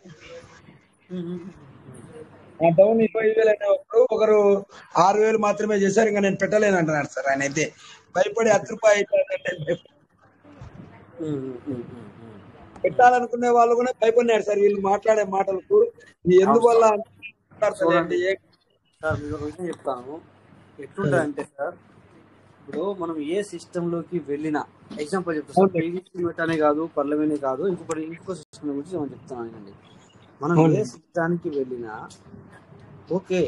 ఆ టౌన్ 25,000 అయినప్పుడు ఒకరు 6,000 మాత్రమే చేశారు. ఇంకా నేను పెట్టలేను అంటున్నాడు సార్. ఆయన అయితే భయపడి ₹10 పెట్టాలనుకునే వాళ్ళు కూడా భయపడినారు సార్ వీళ్ళు మాట్లాడే మాటలకు. ఎందువల్ల సార్ మీకు ఒక విషయం చెప్తాను. ఎట్లుంటుందంటే సార్, ఇప్పుడు మనం ఏ సిస్టంలోకి వెళ్ళినా, ఎగ్జాంపుల్ చెప్తాను, పీవీసీ అనే కాదు, పర్లమెంటే కాదు, ఇంకో సిస్టమ్ గురించి మనం చెప్తున్నానండి. మనం ఏ సిస్టానికి వెళ్ళినా ఓకే,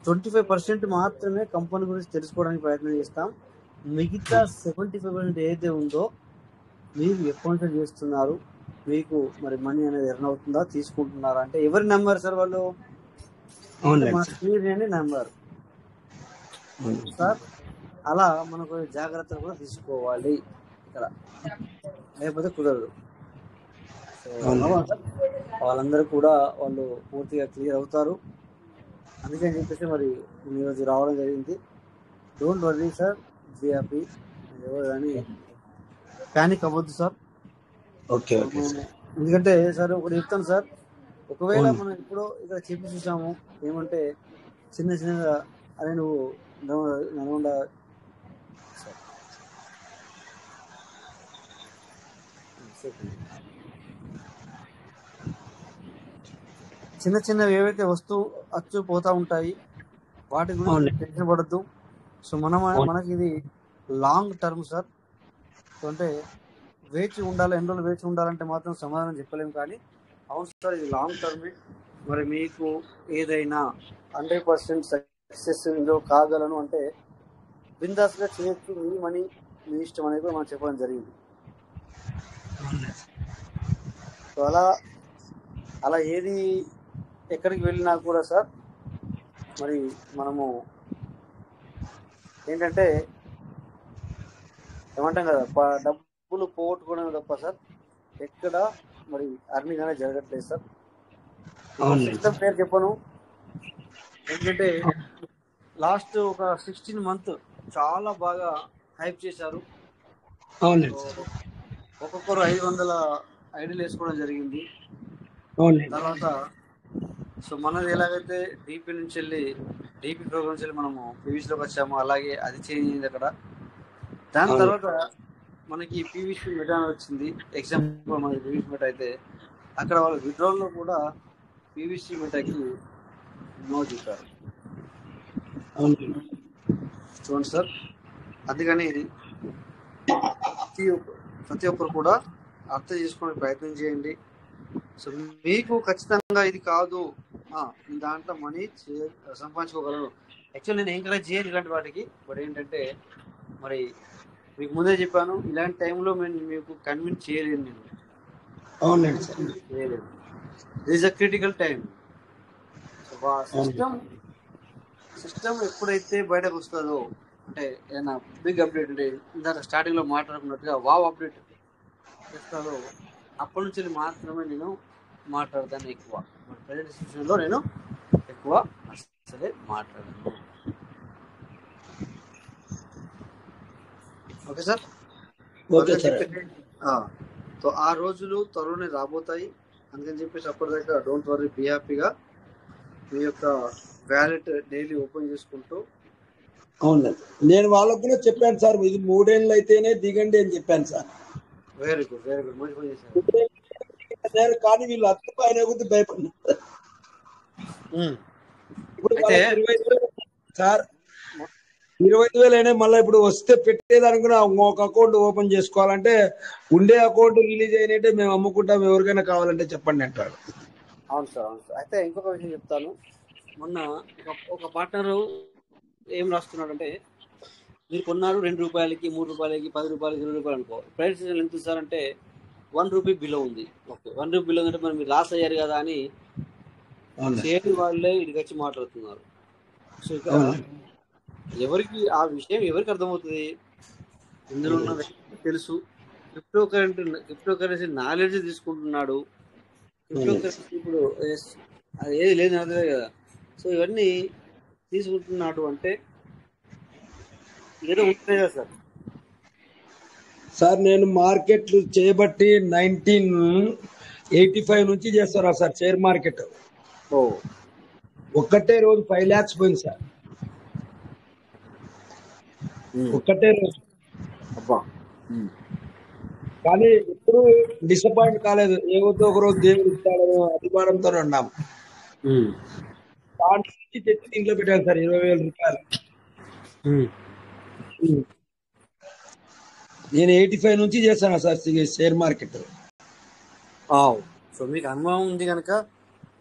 25% మాత్రమే కంపెనీ గురించి తెలుసుకోవడానికి ప్రయత్నం చేస్తాం. మిగతా 75% ఏదైతే ఉందో మీరు ఎప్పుడు చేస్తున్నారు, మీకు మరి మనీ అనేది ఎర్న్ అవుతుందా, తీసుకుంటున్నారా అంటే ఎవరి నెంబర్ సార్? వాళ్ళు నెంబర్ సార్. అలా మనకు జాగ్రత్తలు కూడా తీసుకోవాలి ఇక్కడ, లేకపోతే కుదరదు. వాళ్ళందరూ కూడా వాళ్ళు పూర్తిగా క్లియర్ అవుతారు. అందుకని చెప్పేసి మరి ఈరోజు రావడం జరిగింది. Don't worry sir, be happy. ఎవరు కానీ ప్యానిక్ అవ్వద్దు సార్. ఓకే. ఎందుకంటే సార్ ఒకటి చెప్తాను సార్, ఒకవేళ మనం ఇప్పుడు ఇక్కడ చెప్పి చూసాము ఏమంటే చిన్నగా అరే నువ్వు నల్గొండ చిన్నవి ఏవైతే అచ్చు పోతా ఉంటాయి వాటి గురించి టెన్షన్ పడద్దు. సో మనకి ఇది లాంగ్ టర్మ్ సార్. అంటే వేచి ఉండాలి, ఎన్ని రోజులు వేచి ఉండాలంటే మాత్రం సమాధానం చెప్పలేము, కానీ అవును సార్ ఇది లాంగ్ టర్మే. మరి మీకు ఏదైనా 100% సక్సెస్ ఇందులో కాగలను అంటే బిందాస్గా చేయొచ్చు, మీ మనీ మీ ఇష్టం అనేది కూడా మనం చెప్పడం జరిగింది. సో అలా ఏది ఎక్కడికి వెళ్ళినా కూడా సార్ మరి మనము ఏంటంటే ఏమంటాం కదా, డబ్బులు పోగొట్టుకోవడం తప్ప సార్ ఎక్కడ మరి అర్నింగ్ అనేది జరగట్లేదు సార్. సిస్టమ్ పేరు చెప్పను, ఎందుకంటే లాస్ట్ ఒక 16 months చాలా బాగా హైప్ చేశారు. అవునండి సో సార్. ఒక్కొక్కరు 500 ఐడీలు వేసుకోవడం జరిగింది. అవునండి. తర్వాత సో మనది ఎలాగైతే డీపీ నుంచి వెళ్ళి డీపీ ప్రోగ్రామ్ నుంచి వెళ్ళి మనము పీవీసీలోకి వచ్చామో అలాగే అది చేంజ్ అయింది అక్కడ. దాని అవును. తర్వాత మనకి పీవీసీ మెటా అని వచ్చింది. ఎగ్జాంపుల్ మనకి పీవీసీ మెటా అయితే అక్కడ వాళ్ళు విడ్రాల్లో కూడా పీవీసీ మెటాకి నో చెప్పారు. అవునండి. చూడండి సార్, అందుకని ఇది ప్రతి ఒక్కరు కూడా అర్థం చేసుకునే ప్రయత్నం చేయండి. సో మీకు ఖచ్చితంగా ఇది కాదు, నేను దాంట్లో మనీ సంపాదించుకోగలను. యాక్చువల్లీ నేను ఎంకరేజ్ చేయను ఇలాంటి వాటికి. బట్ ఏంటంటే మరి మీకు ముందే చెప్పాను, ఇలాంటి టైంలో నేను మీకు కన్విన్స్ చేయలేను. నేను అవునండి సార్. చేయలేను. This is a critical time. System ఎప్పుడైతే బయటకు వస్తుందో, అంటే ఏదైనా బిగ్ అప్డేట్, అంటే ఇందాక స్టార్టింగ్లో మాట్లాడుకున్నట్టుగా వావ్ అప్డేట్ చేస్తాదో అప్పటి నుంచి మాత్రమే నేను మాట్లాడతాను ఎక్కువ. ప్రజెంట్ సిచ్యువేషన్లో నేను ఎక్కువ అసలే మాట్లాడను. Okay sir. Okay sir. So ఆ రోజులు త్వరలోనే రాబోతాయి. అందుకని చెప్పేసి అప్పటిదాకా డోంట్ వరీ, బీ హ్యాపీగా మీ యొక్క వ్యాలెట్ డైలీ ఓపెన్ చేసుకుంటూ. అవునండి, నేను వాళ్ళకు కూడా చెప్పాను సార్, ఇది 3 ఏళ్ళు అయితేనే దిగండి అని చెప్పాను sir. Very good, very good, మంచి పని చేశారు. కానీ వీళ్ళు అర్థం ఆయన గురించి భయపడినారు. ఇప్పుడు అయితే 25,000 సార్, 25,000 అయినా మళ్ళీ ఇప్పుడు వస్తే పెట్టేదానికి కూడా ఒక అకౌంట్ ఓపెన్ చేసుకోవాలంటే ఉండే అకౌంట్ రిలీజ్ అయినట్టే మేము అమ్ముకుంటాం, ఎవరికైనా కావాలంటే చెప్పండి అంటారు. అవును సార్, అవును సార్. అయితే ఇంకొక విషయం చెప్తాను. మొన్న ఒక పార్ట్నరు ఏం రాస్తున్నాడంటే, మీరు కొన్నారు 2 రూపాయలకి, 3 రూపాయలకి, 10 రూపాయలకి, 20 రూపాయలు అనుకో, ప్రైస్ ఎంత ఇస్తారంటే 1 రూపీ బిలో ఉంది. ఓకే, 1 రూపీ బిలో ఉందంటే మరి మీరు లాస్ అయ్యారు కదా అని చేయని వాళ్ళే ఇక్కడికి వచ్చి మాట్లాడుతున్నారు. సో ఇక్కడ ఎవరికి ఆ విషయం ఎవరికి అర్థమవుతుంది? ఇందులో ఉన్న వ్యక్తికి తెలుసు, క్రిప్టో కరెన్సీ నాలెడ్జ్ తీసుకుంటున్నాడు. క్రిప్టో కరెన్సీ ఇప్పుడు అది ఏది లేదు అదే కదా. సో ఇవన్నీ తీసుకుంటున్నాడు అంటే ఏదో ఉంటుంది కదా సార్. సార్ నేను మార్కెట్లు చేయబట్టి 1985 నుంచి చేస్తారా సార్ షేర్ మార్కెట్. ఒక్కటే రోజు 5 lakhs పోయింది సార్, ఒక్కటే రోజు. కానీ ఎప్పుడు డిసప్పాయింట్ కాలేదు. ఏవో ఒక రోజు దేవుడు ఇస్తాడని అభిమానంతో ఉన్నాము. దాంట్లో నుంచి తెచ్చి దీంట్లో పెట్టాను సార్ 20,000 రూపాయలు. నేను 85 నుంచి చేశాను సార్ షేర్ మార్కెట్. సో మీకు అనుభవం ఉంది కనుక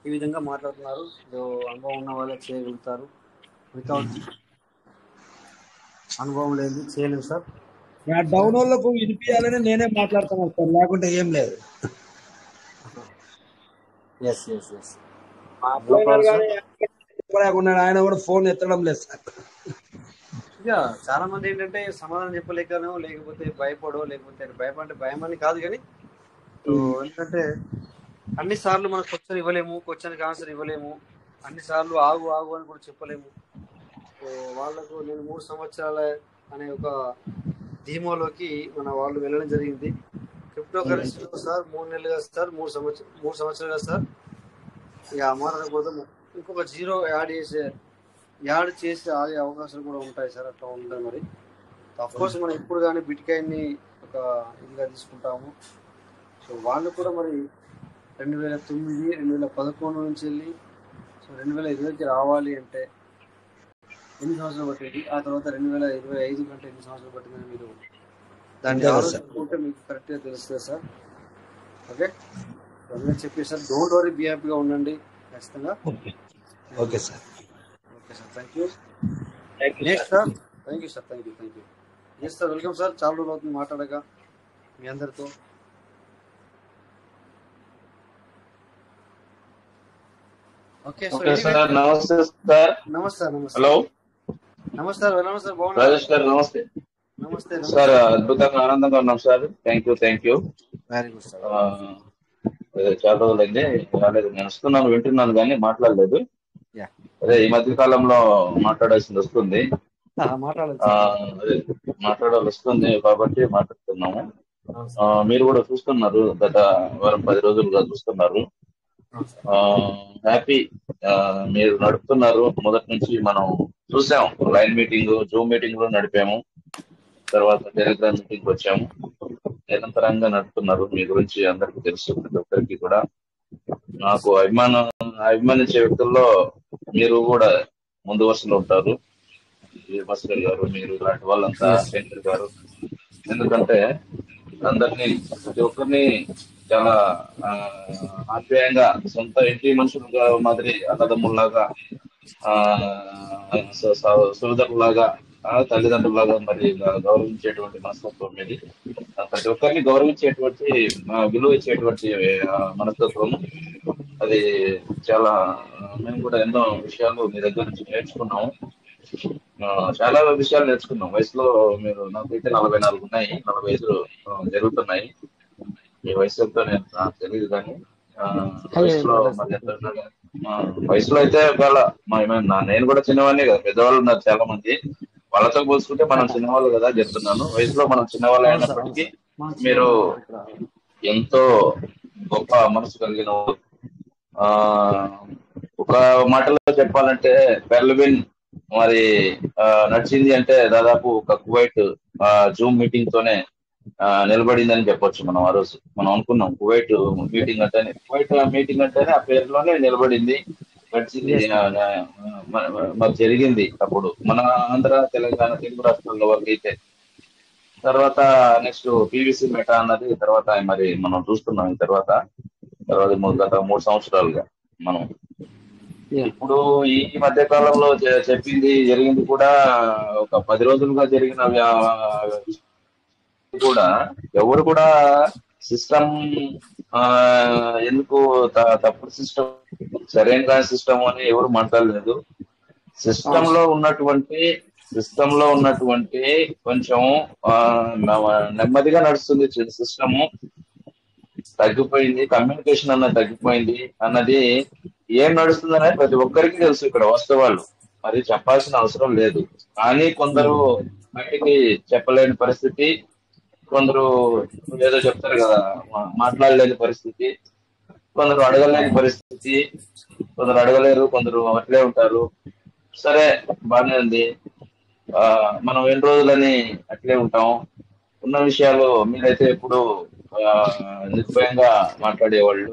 ఈ విధంగా మాట్లాడుతున్నారు. అనుభవం ఉన్న వాళ్ళే చేయగలుగుతారు. వితౌట్ అనుభవం లేదు చేయలేదు సార్. నా డౌన్ వాళ్ళకు వినిపించాలని నేనే మాట్లాడుతున్నాను సార్, లేకుంటే ఏం లేదు. ఆయన కూడా ఫోన్ ఎత్తడం లేదు సార్. ఇక చాలా మంది ఏంటంటే సమాధానం చెప్పలేకనో, లేకపోతే భయపడో, లేకపోతే భయం అని కాదు, కానీ ఎందుకంటే అన్ని సార్లు మనం క్వశ్చన్ ఇవ్వలేము, క్వశ్చన్కి ఆన్సర్ ఇవ్వలేము, అన్ని సార్లు ఆగు అని కూడా చెప్పలేము. సో వాళ్ళకు నేను 3 సంవత్సరాల అనే ఒక ధీమోలోకి వాళ్ళు వెళ్ళడం జరిగింది. క్రిప్టో కరెన్సీలో సార్ 3 నెలలు కాదు సార్, 3 సంవత్సరాలు కాదు సార్. ఇక మాట్లాడకపోతే ఇంకొక 0 యాడ్ చేసి ఆగే అవకాశాలు కూడా ఉంటాయి సార్. అట్లా ఉంటాయి. మరి అఫ్కోర్స్ మనం ఎప్పుడు కానీ బిట్కాయిన్ని ఒక ఇదిగా తీసుకుంటాము. సో వాళ్ళు కూడా మరి 2009, 2011 నుంచి వెళ్ళి సో 2020కి రావాలి అంటే ఎన్ని సంవత్సరాలు పట్టింది, ఆ తర్వాత 2025 కంటే ఎన్ని సంవత్సరాలు పట్టిందని మీరు దాన్ని ఆలోచించుకుంటే మీకు కరెక్ట్గా తెలుస్తుంది సార్. ఓకే, అందరూ చెప్పేసారు. డోంట్ వరీ, బీ హ్యాపీగా ఉండండి ఖచ్చితంగా. Okay sir. Okay sir, thank you. Next sir. Thank you sir, thank you. Yes sir, welcome sir. చాలా రోజులు అవుతుంది మాట్లాడక మీ అందరితో. ఓకే సార్, నమస్తే సార్. నమస్తే. హలో, నమస్తే సార్. బాగున్నారు రాజేష్ గారు? నమస్తే సార్, అద్భుతంగా ఆనందంగా ఉన్నాం sir. Thank you. Very good sir. చాలా రోజులైంది రాలేదు, నేను వస్తున్నాను, వింటున్నాను కానీ మాట్లాడలేదు. అదే ఈ మధ్య కాలంలో మాట్లాడాల్సింది వస్తుంది. మాట్లాడాలి ఆ, సార్. అదే మాట్లాడాల్సి వస్తుంది కాబట్టి మాట్లాడుతున్నాము. అవును సార్. మీరు కూడా చూస్తున్నారు, గత వారం 10 రోజులుగా చూస్తున్నారు. అవును సార్. హ్యాపీ మీరు నడుపుతున్నారు. మొదటి నుంచి మనం చూసాం, లైన్ మీటింగ్, జూమ్ మీటింగ్ లో నడిపాము, తర్వాత టెలిగ్రామ్ మీటింగ్ వచ్చాము. నిరంతరంగా నడుపుతున్నారు. మీ గురించి అందరికీ తెలుసు, ప్రతి ఒక్కరికి కూడా. నాకు అభిమానించే వ్యక్తుల్లో మీరు కూడా ముందు వరుసలో ఉంటారు. భాస్కర్ గారు, మీరు ఇలాంటి వాళ్ళంతా, Yes. శంకర్ గారు. ఎందుకంటే అందరినీ, ప్రతి ఒక్కరిని చాలా ఆప్యాయంగా, సొంత ఇంటి మనుషులుగా మాదిరి, అన్నదమ్ముల్లాగా, సోదరులాగా, తల్లిదండ్రులాగా మరి గౌరవించేటువంటి మనస్తత్వం ఇది. ప్రతి ఒక్కరిని గౌరవించేటువంటి, విలువ ఇచ్చేటువంటి మనస్తత్వం అది. చాలా మేము కూడా ఎన్నో విషయాలు మీ దగ్గర నుంచి నేర్చుకున్నాము. చాలా విషయాలు నేర్చుకున్నాం. వయసులో మీరు, నాకైతే 44 ఉన్నాయి, 45 జరుగుతున్నాయి. మీ వయసు ఎంతో నాకు తెలియదు, కానీ వయసులో మరి ఎంత ఉన్నా కానీ, వయసులో అయితే ఒకవేళ నేను కూడా చిన్నవాడినే కదా, పెద్దవాళ్ళు ఉన్నారు చాలా మంది, వాళ్ళతో పోల్చుకుంటే మనం చిన్నవాళ్ళు కదా చెప్తున్నాను. వయసులో మనం చిన్నవాళ్ళు అయినప్పటికీ మీరు ఎంతో గొప్ప మనసు కలిగిన, ఒక మాటలో చెప్పాలంటే పెర్లవిన్ మరి నడిచింది అంటే దాదాపు ఒక కువైట్ జూమ్ మీటింగ్ తోనే నిలబడిందని చెప్పొచ్చు. మనం ఆ రోజు మనం అనుకున్నాం కువైట్ మీటింగ్ అంటేనే ఆ పేరులోనే నిలబడింది, నడిచింది. మాకు జరిగింది అప్పుడు మన ఆంధ్ర, తెలంగాణ, తెలుగు రాష్ట్రాల వరకు అయితే. తర్వాత నెక్స్ట్ పీవీసీ మెటా అన్నది తర్వాత మరి మనం చూస్తున్నాం. తర్వాత గత 3 సంవత్సరాలుగా మనం ఇప్పుడు ఈ మధ్య కాలంలో చెప్పింది జరిగింది కూడా, ఒక 10 రోజులుగా జరిగిన కూడా ఎవరు కూడా సిస్టమ్ ఎందుకు తప్పుడు సిస్టమ్, సరైన సిస్టమ్ అని ఎవరు మాట్లాడలేదు. సిస్టమ్ లో ఉన్నటువంటి కొంచెం నెమ్మదిగా నడుస్తుంది సిస్టము, తగ్గిపోయింది, కమ్యూనికేషన్ అన్నది తగ్గిపోయింది అన్నది ఏం నడుస్తుంది అనేది ప్రతి ఒక్కరికి తెలుసు. ఇక్కడ వాస్తవాలు మరి చెప్పాల్సిన అవసరం లేదు. కానీ కొందరు బయటికి చెప్పలేని పరిస్థితి, కొందరు ఏదో చెప్తారు కదా, మాట్లాడలేని పరిస్థితి, కొందరు అడగలేని పరిస్థితి, కొందరు అడగలేరు, కొందరు అట్లే ఉంటారు. సరే, బాగానే ఉంది. మనం ఎన్ని రోజులని అట్లే ఉంటాం. ఉన్న విషయాలు మీరైతే ఎప్పుడు నిర్భయంగా మాట్లాడేవాళ్ళు.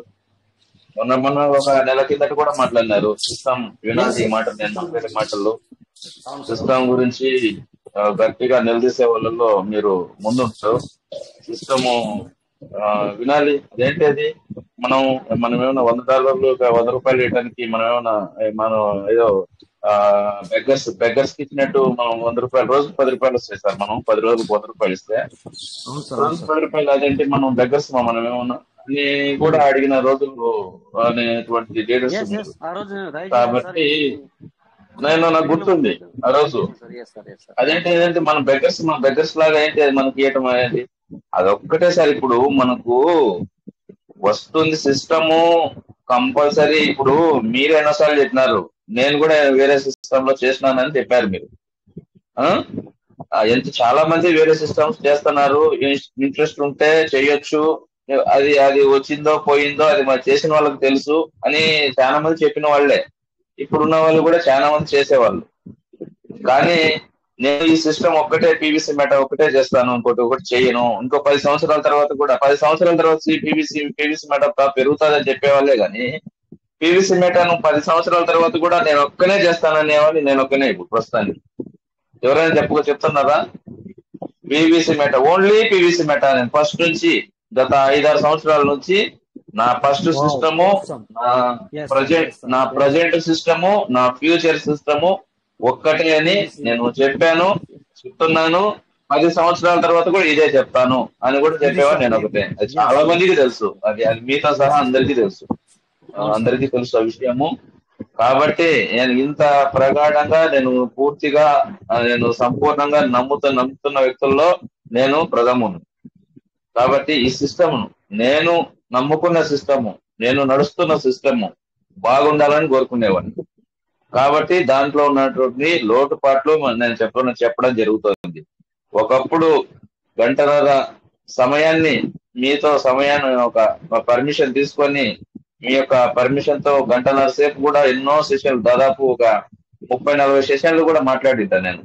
మొన్న ఒక నెల కిందట కూడా మాట్లాడినారు. సిస్టమ్ వినాలి ఈ మాట, నేను మాట్లాడే మాటల్లో సిస్టమ్ గురించి గట్టిగా నిలదీసే వాళ్ళలో మీరు ముందుంటారు. సిస్టము వినాలి. అదేంటి అది, మనం ఏమైనా $100 100 ఇవ్వడానికి మనం ఏదో బెగ్గర్స్ కి ఇచ్చినట్టు మనం $100 రోజు $10 వస్తాయి సార్. మనం 10 రోజులకు $100 ఇస్తే రోజు $10. అదేంటి మనం బెగ్గర్స్, మనం ఏమన్నా అని కూడా అడిగిన రోజులు అనేటువంటి లీడర్స్ ఉన్నారు. కాబట్టి నాకు గుర్తుంది ఆ రోజు. అదేంటి మనం బెగ్గర్స్ లాగా ఏంటి అది మనకి ఇవ్వటం అనేది, అదొక్కటే సార్. ఇప్పుడు మనకు వస్తుంది సిస్టము కంపల్సరీ. ఇప్పుడు మీరు ఎన్నోసార్లు చెప్పినారు, నేను కూడా వేరే సిస్టమ్ లో చేసినానని చెప్పారు మీరు. చాలా మంది వేరే సిస్టమ్స్ చేస్తున్నారు, ఇంట్రెస్ట్ ఉంటే చెయ్యొచ్చు, అది వచ్చిందో పోయిందో అది మరి చేసిన వాళ్ళకి తెలుసు అని చాలా మంది చెప్పిన వాళ్ళే. ఇప్పుడున్న వాళ్ళు కూడా చాలా మంది చేసేవాళ్ళు. కానీ నేను ఈ సిస్టమ్ ఒక్కటే, పీవీసీ మెటా ఒక్కటే చేస్తాను, ఒకటి చేయను. ఇంకో 10 సంవత్సరాల తర్వాత కూడా, 10 సంవత్సరాల తర్వాత పీవీసీ మెటా పెరుగుతుందని చెప్పేవాళ్ళే. కానీ పీవీసీ మెటాను 10 సంవత్సరాల తర్వాత కూడా నేను ఒక్కనే చేస్తాననేవాళ్ళు నేను ఒక్కనే. ఇప్పుడు ప్రస్తుతానికి ఎవరైనా చెప్తున్నారా? PVC meta, only PVC meta. నేను ఫస్ట్ నుంచి గత 5-6 సంవత్సరాల నుంచి నా ఫస్ట్ సిస్టము, నా ప్రజెంట్ సిస్టము, నా ఫ్యూచర్ సిస్టము ఒక్కటే అని నేను చెప్తున్నాను. 10 సంవత్సరాల తర్వాత కూడా ఇదే చెప్తాను అని కూడా చెప్పేవాడు నేను ఒకటే. అది చాలా మందికి తెలుసు, అది మీతో సహా అందరికీ తెలుసు ఆ విషయము. కాబట్టి నేను ఇంత ప్రగాఢంగా, నేను పూర్తిగా, నేను సంపూర్ణంగా నమ్ముతున్న వ్యక్తుల్లో నేను ప్రథమును. కాబట్టి ఈ సిస్టమ్, నేను నమ్ముకున్న సిస్టము, నేను నడుస్తున్న సిస్టము బాగుండాలని కోరుకునేవాడిని. కాబట్టి దాంట్లో ఉన్నటువంటి లోటుపాట్లు నేను చెప్పడం జరుగుతుంది. ఒకప్పుడు గంటన్నర సమయాన్ని సమయాన్ని ఒక పర్మిషన్ తీసుకొని మీ యొక్క పర్మిషన్ తో గంటన్నర సేపు కూడా ఎన్నో సెషన్లు, దాదాపు ఒక 30-40 సెషన్లు కూడా మాట్లాడిద్దా నేను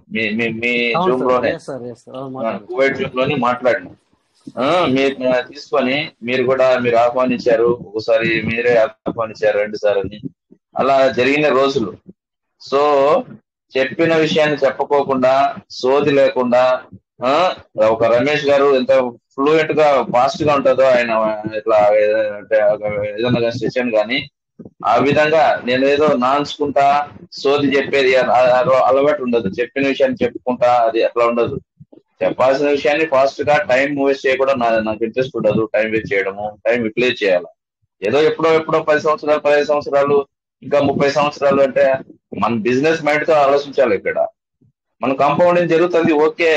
మీ జూమ్ లోనే, కువైట్ జూమ్ లోని మాట్లాడిన. మీరు తీసుకొని మీరు ఆహ్వానించారు, ఒకసారి మీరే ఆహ్వానించారు 2 సార్లు, అలా జరిగిన రోజులు. సో చెప్పిన విషయాన్ని చెప్పకోకుండా, సోది లేకుండా, ఒక రమేష్ గారు ఎంత ఫ్లూయెంట్ గా ఫాస్ట్ గా ఉంటుందో ఆయన ఇట్లా ఏదైనా సెషన్ కానీ, ఆ విధంగా నేను ఏదో నాన్చుకుంటా సోది చెప్పేది అలవాటు ఉండదు. చెప్పిన విషయాన్ని చెప్పుకుంటా అది అట్లా ఉండదు. చెప్పాల్సిన విషయాన్ని ఫాస్ట్ గా టైం వేస్ట్ చేయకుండా నాకు ఇంట్రెస్ట్ ఉండదు. టైం వేస్ట్ చేయడము, టైం యూటిలైజ్ చేయాలి. ఏదో ఎప్పుడో 10 సంవత్సరాలు, 15 సంవత్సరాలు, ఇంకా 30 సంవత్సరాలు అంటే మన బిజినెస్ మైండ్ తో ఆలోచించాలి. ఇక్కడ మన కాంపౌండింగ్ జరుగుతుంది, ఓకే.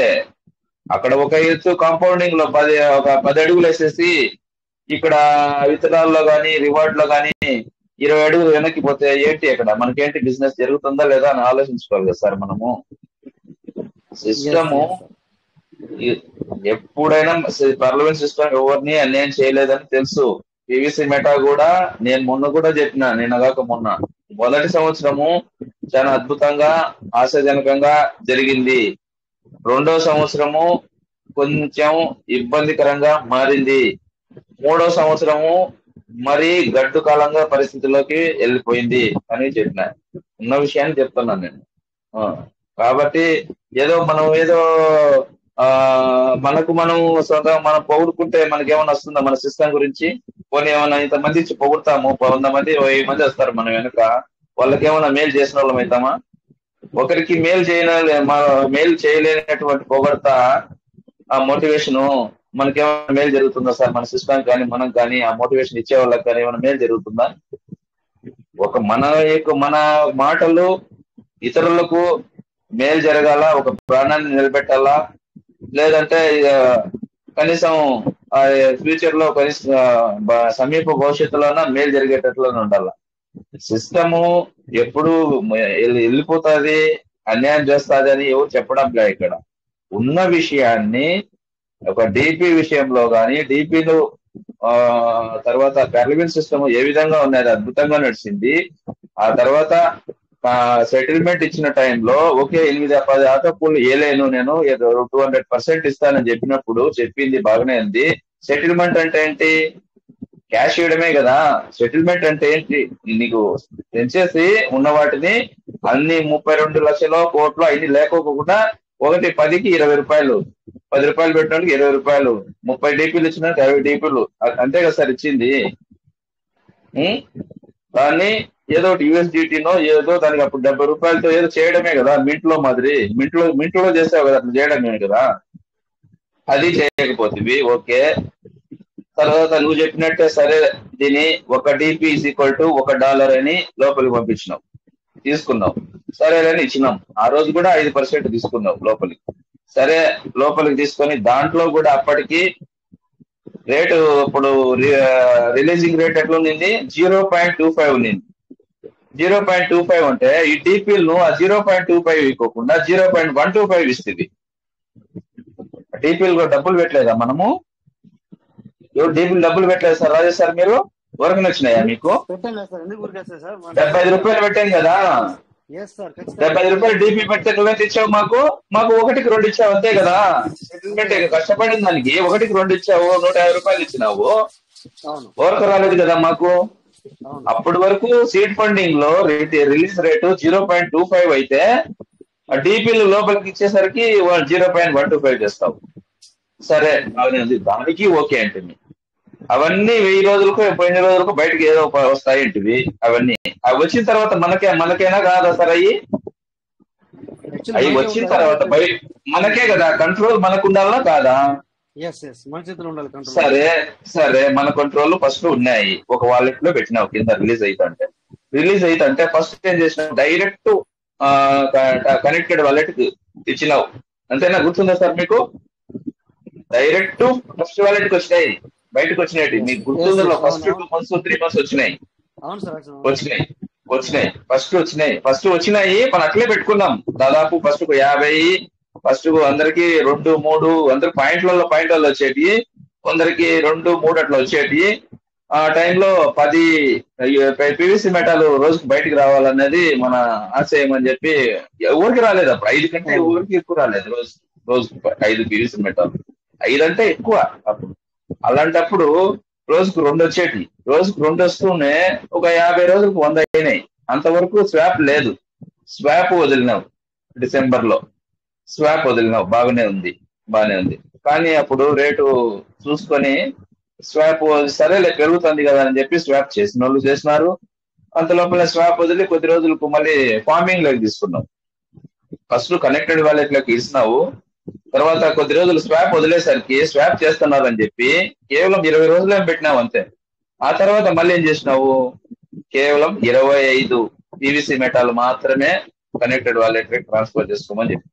అక్కడ ఒక ఎత్తు కాంపౌండింగ్ లో 10 అడుగులు వేసేసి ఇక్కడ విత్తనాల్లో గానీ రివార్డ్ లో గానీ 20 అడుగులు వెనక్కి పోతే ఏంటి, అక్కడ మనకేంటి బిజినెస్ జరుగుతుందా లేదా అని ఆలోచించుకోవాలి కదా సార్. మనము సిస్టము ఎప్పుడైనా పార్లమెంట్ సిస్టమ్ ఎవరిని అన్యాయం చేయలేదని తెలుసు. పివిసి మెటా కూడా నేను మొన్న కూడా చెప్పిన, మొన్న మొదటి సంవత్సరము చాలా అద్భుతంగా ఆశాజనకంగా జరిగింది. 2వ సంవత్సరము కొంచెం ఇబ్బందికరంగా మారింది. 3వ సంవత్సరము మరీ గడ్డు కాలంగా పరిస్థితుల్లోకి వెళ్ళిపోయింది అని చెప్పిన. ఉన్న విషయాన్ని చెప్తున్నాను నేను. కాబట్టి మనం ఏదో మనం సొంతంగా మనం పొగుడుకుంటే మనకేమైనా వస్తుందా మన సిస్టమ్ గురించి? పోనీ ఏమైనా ఇంతమంది ఇచ్చి పొగుడతాము, 100 మంది 1000 మంది వస్తారు మనం వెనుక, వాళ్ళకేమైనా మేలు చేసిన వాళ్ళం అవుతామా? ఒకరికి మేలు చేయలేనటువంటి పొగడతా ఆ మోటివేషన్ మనకేమైనా మేలు జరుగుతుందా సార్? మన సిస్టమ్ కానీ మనం కానీ ఆ మోటివేషన్ ఇచ్చే వాళ్ళకి కానీ ఏమైనా మేలు జరుగుతుందా? మన మాటలు ఇతరులకు మేలు జరగాల, ఒక ప్రాణాన్ని నిలబెట్టాలా, లేదంటే కనీసం ఫ్యూచర్ లో కనీసం సమీప భవిష్యత్తులోన మేలు జరిగేటట్లునే ఉండాల. సిస్టము ఎప్పుడు వెళ్ళిపోతుంది, అన్యాయం చేస్తుంది అని ఎవరు చెప్పడం లే. ఇక్కడ ఉన్న విషయాన్ని ఒక డిపి విషయంలో కానీ, డిపిలు తర్వాత పార్లమెంట్ సిస్టమ్ ఏ విధంగా ఉన్నది, అద్భుతంగా నడిచింది. ఆ తర్వాత సెటిల్మెంట్ ఇచ్చిన టైంలో ఓకే 8-10 ఆటోపూలు ఏలేను, నేను 200% ఇస్తానని చెప్పినప్పుడు చెప్పింది బాగానే ఉంది. సెటిల్మెంట్ అంటే ఏంటి? క్యాష్ ఇవ్వడమే కదా. సెటిల్మెంట్ అంటే ఏంటి? నీకు తెంచేసి ఉన్న వాటిని అన్ని 32 లక్షలు కోట్లు అన్ని లేకోకుండా ఒకటి 10కి 20 రూపాయలు, 10 రూపాయలు పెట్టడానికి 20 రూపాయలు, 30 డీపీలు ఇచ్చినానికి 60 డీపీలు, అంతే కదా సార్ ఇచ్చింది. దాన్ని ఏదో ఒకటి యూఎస్డిటీనో ఏదో దానికి అప్పుడు 70 రూపాయలతో ఏదో చేయడమే కదా. మింట్లో మాదిరి మింట్లో చేసావు కదా, అట్లా చేయడమే కదా. అది చేయకపోతుంది, ఓకే. తర్వాత నువ్వు చెప్పినట్టే సరే, దీని ఒక డిపి = $1 అని లోపలికి పంపించినావు, తీసుకున్నావు, సరే అని ఇచ్చినాం. ఆ రోజు కూడా 5% తీసుకున్నావు లోపలికి. సరే లోపలికి తీసుకొని దాంట్లో కూడా అప్పటికి రేటు ఇప్పుడు రిలీజింగ్ రేట్ ఎట్లా ఉంది? 0.25 ఉంది. 0.25 అంటే ఈ డిపిలను ఆ 0.25 ఇవ్వకుండా 0.125 ఇస్తుంది. డిపిలు డబ్బులు పెట్టలేదా మనము? డిపిలు డబ్బులు పెట్టలేదు సార్ రాజేష్ సార్, మీరు వరకు వచ్చినాయా మీకు? 75 రూపాయలు పెట్టాం కదా. 75 రూపాయలు డిపి పెడితే నువ్వెంత ఇచ్చావు? మాకు 1కి 2 ఇచ్చావు, అంతే కదా. సెటిల్మెంట్ కష్టపడిన దానికి 1కి 2 ఇచ్చావు, 150 రూపాయలు ఇచ్చినావు, ఓరకు రాలేదు కదా మాకు. అప్పటి వరకు సీడ్ ఫండింగ్ లో రిలీజ్ రేటు 0.25 అయితే ఆ డిపిలు లోపలికి ఇచ్చేసరికి 0.125 చేస్తావు. సరే దానికి ఓకే అంటే అవన్నీ 1000 రోజులకు 1000 రోజులకు బయటకు ఏదో వస్తాయి ఏంటివి అవన్నీ. అవి వచ్చిన తర్వాత మనకైనా కాదా సార్? అవి వచ్చిన తర్వాత మనకే కదా కంట్రోల్, మనకు ఉండాలా కాదా? సరే మన కంట్రోల్ ఫస్ట్ ఉన్నాయి. ఒక వాలెట్ లో పెట్టినావు కింద రిలీజ్ అయితే ఫస్ట్ ఏం చేసినావు? డైరెక్ట్ కనెక్టెడ్ వాలెట్ ఇచ్చినావు, అంతేనా? గుర్తుందా సార్ మీకు? డైరెక్ట్ ఫస్ట్ వాలెట్ కి వచ్చినాయి, బయటకు వచ్చినాయి. మీకు గుర్తుందా? ఫస్ట్ 2 months 3 months వచ్చినాయి. ఫస్ట్ వచ్చినాయి మనం అట్లే పెట్టుకున్నాం. దాదాపు ఫస్ట్ 50, ఫస్ట్ అందరికి 2, 3, అందరు పాయింట్లలో వచ్చేటి, కొందరికి 2, 3 అట్లా వచ్చేటి. ఆ టైంలో 10 పీవీసీ మెటాలు రోజుకి బయటికి రావాలన్నది మన ఆశయం అని చెప్పి ఎవరికి రాలేదు అప్పుడు. 5 కంటే ఎవరికి ఎక్కువ రాలేదు. రోజుకి 5 పీవీసీ మెటాలు. 5 అంటే ఎక్కువ అప్పుడు. అలాంటప్పుడు రోజుకు 2 వచ్చేటి. రోజుకు 2 వస్తూనే ఒక 50 రోజులకు 100 అయినాయి. అంతవరకు స్వాప్ లేదు. స్వాప్ వదిలినావు డిసెంబర్ లో, స్వాప్ వదిలినావు, బాగానే ఉంది. కానీ అప్పుడు రేటు చూసుకొని స్వాప్ సరేలే పెరుగుతుంది కదా అని చెప్పి స్వాప్ చేసిన వాళ్ళు చేసినారు. అంత లోపల స్వాప్ వదిలి కొద్ది రోజులకు మళ్ళీ ఫార్మింగ్ లోకి తీసుకున్నాం. ఫస్ట్ కనెక్టెడ్ వాలెట్ లోకి ఇచ్చినావు, తర్వాత కొద్ది రోజులు స్వాప్ వదిలేసరికి స్వాప్ చేస్తున్నారు అని చెప్పి కేవలం 20 రోజులు పెట్టినావు అంతే. ఆ తర్వాత మళ్ళీ ఏం చేసినావు, కేవలం 25 పీవీసీ మెటాలు మాత్రమే కనెక్టెడ్ వాలెట్ లోకి ట్రాన్స్ఫర్ చేసుకోమని చెప్పి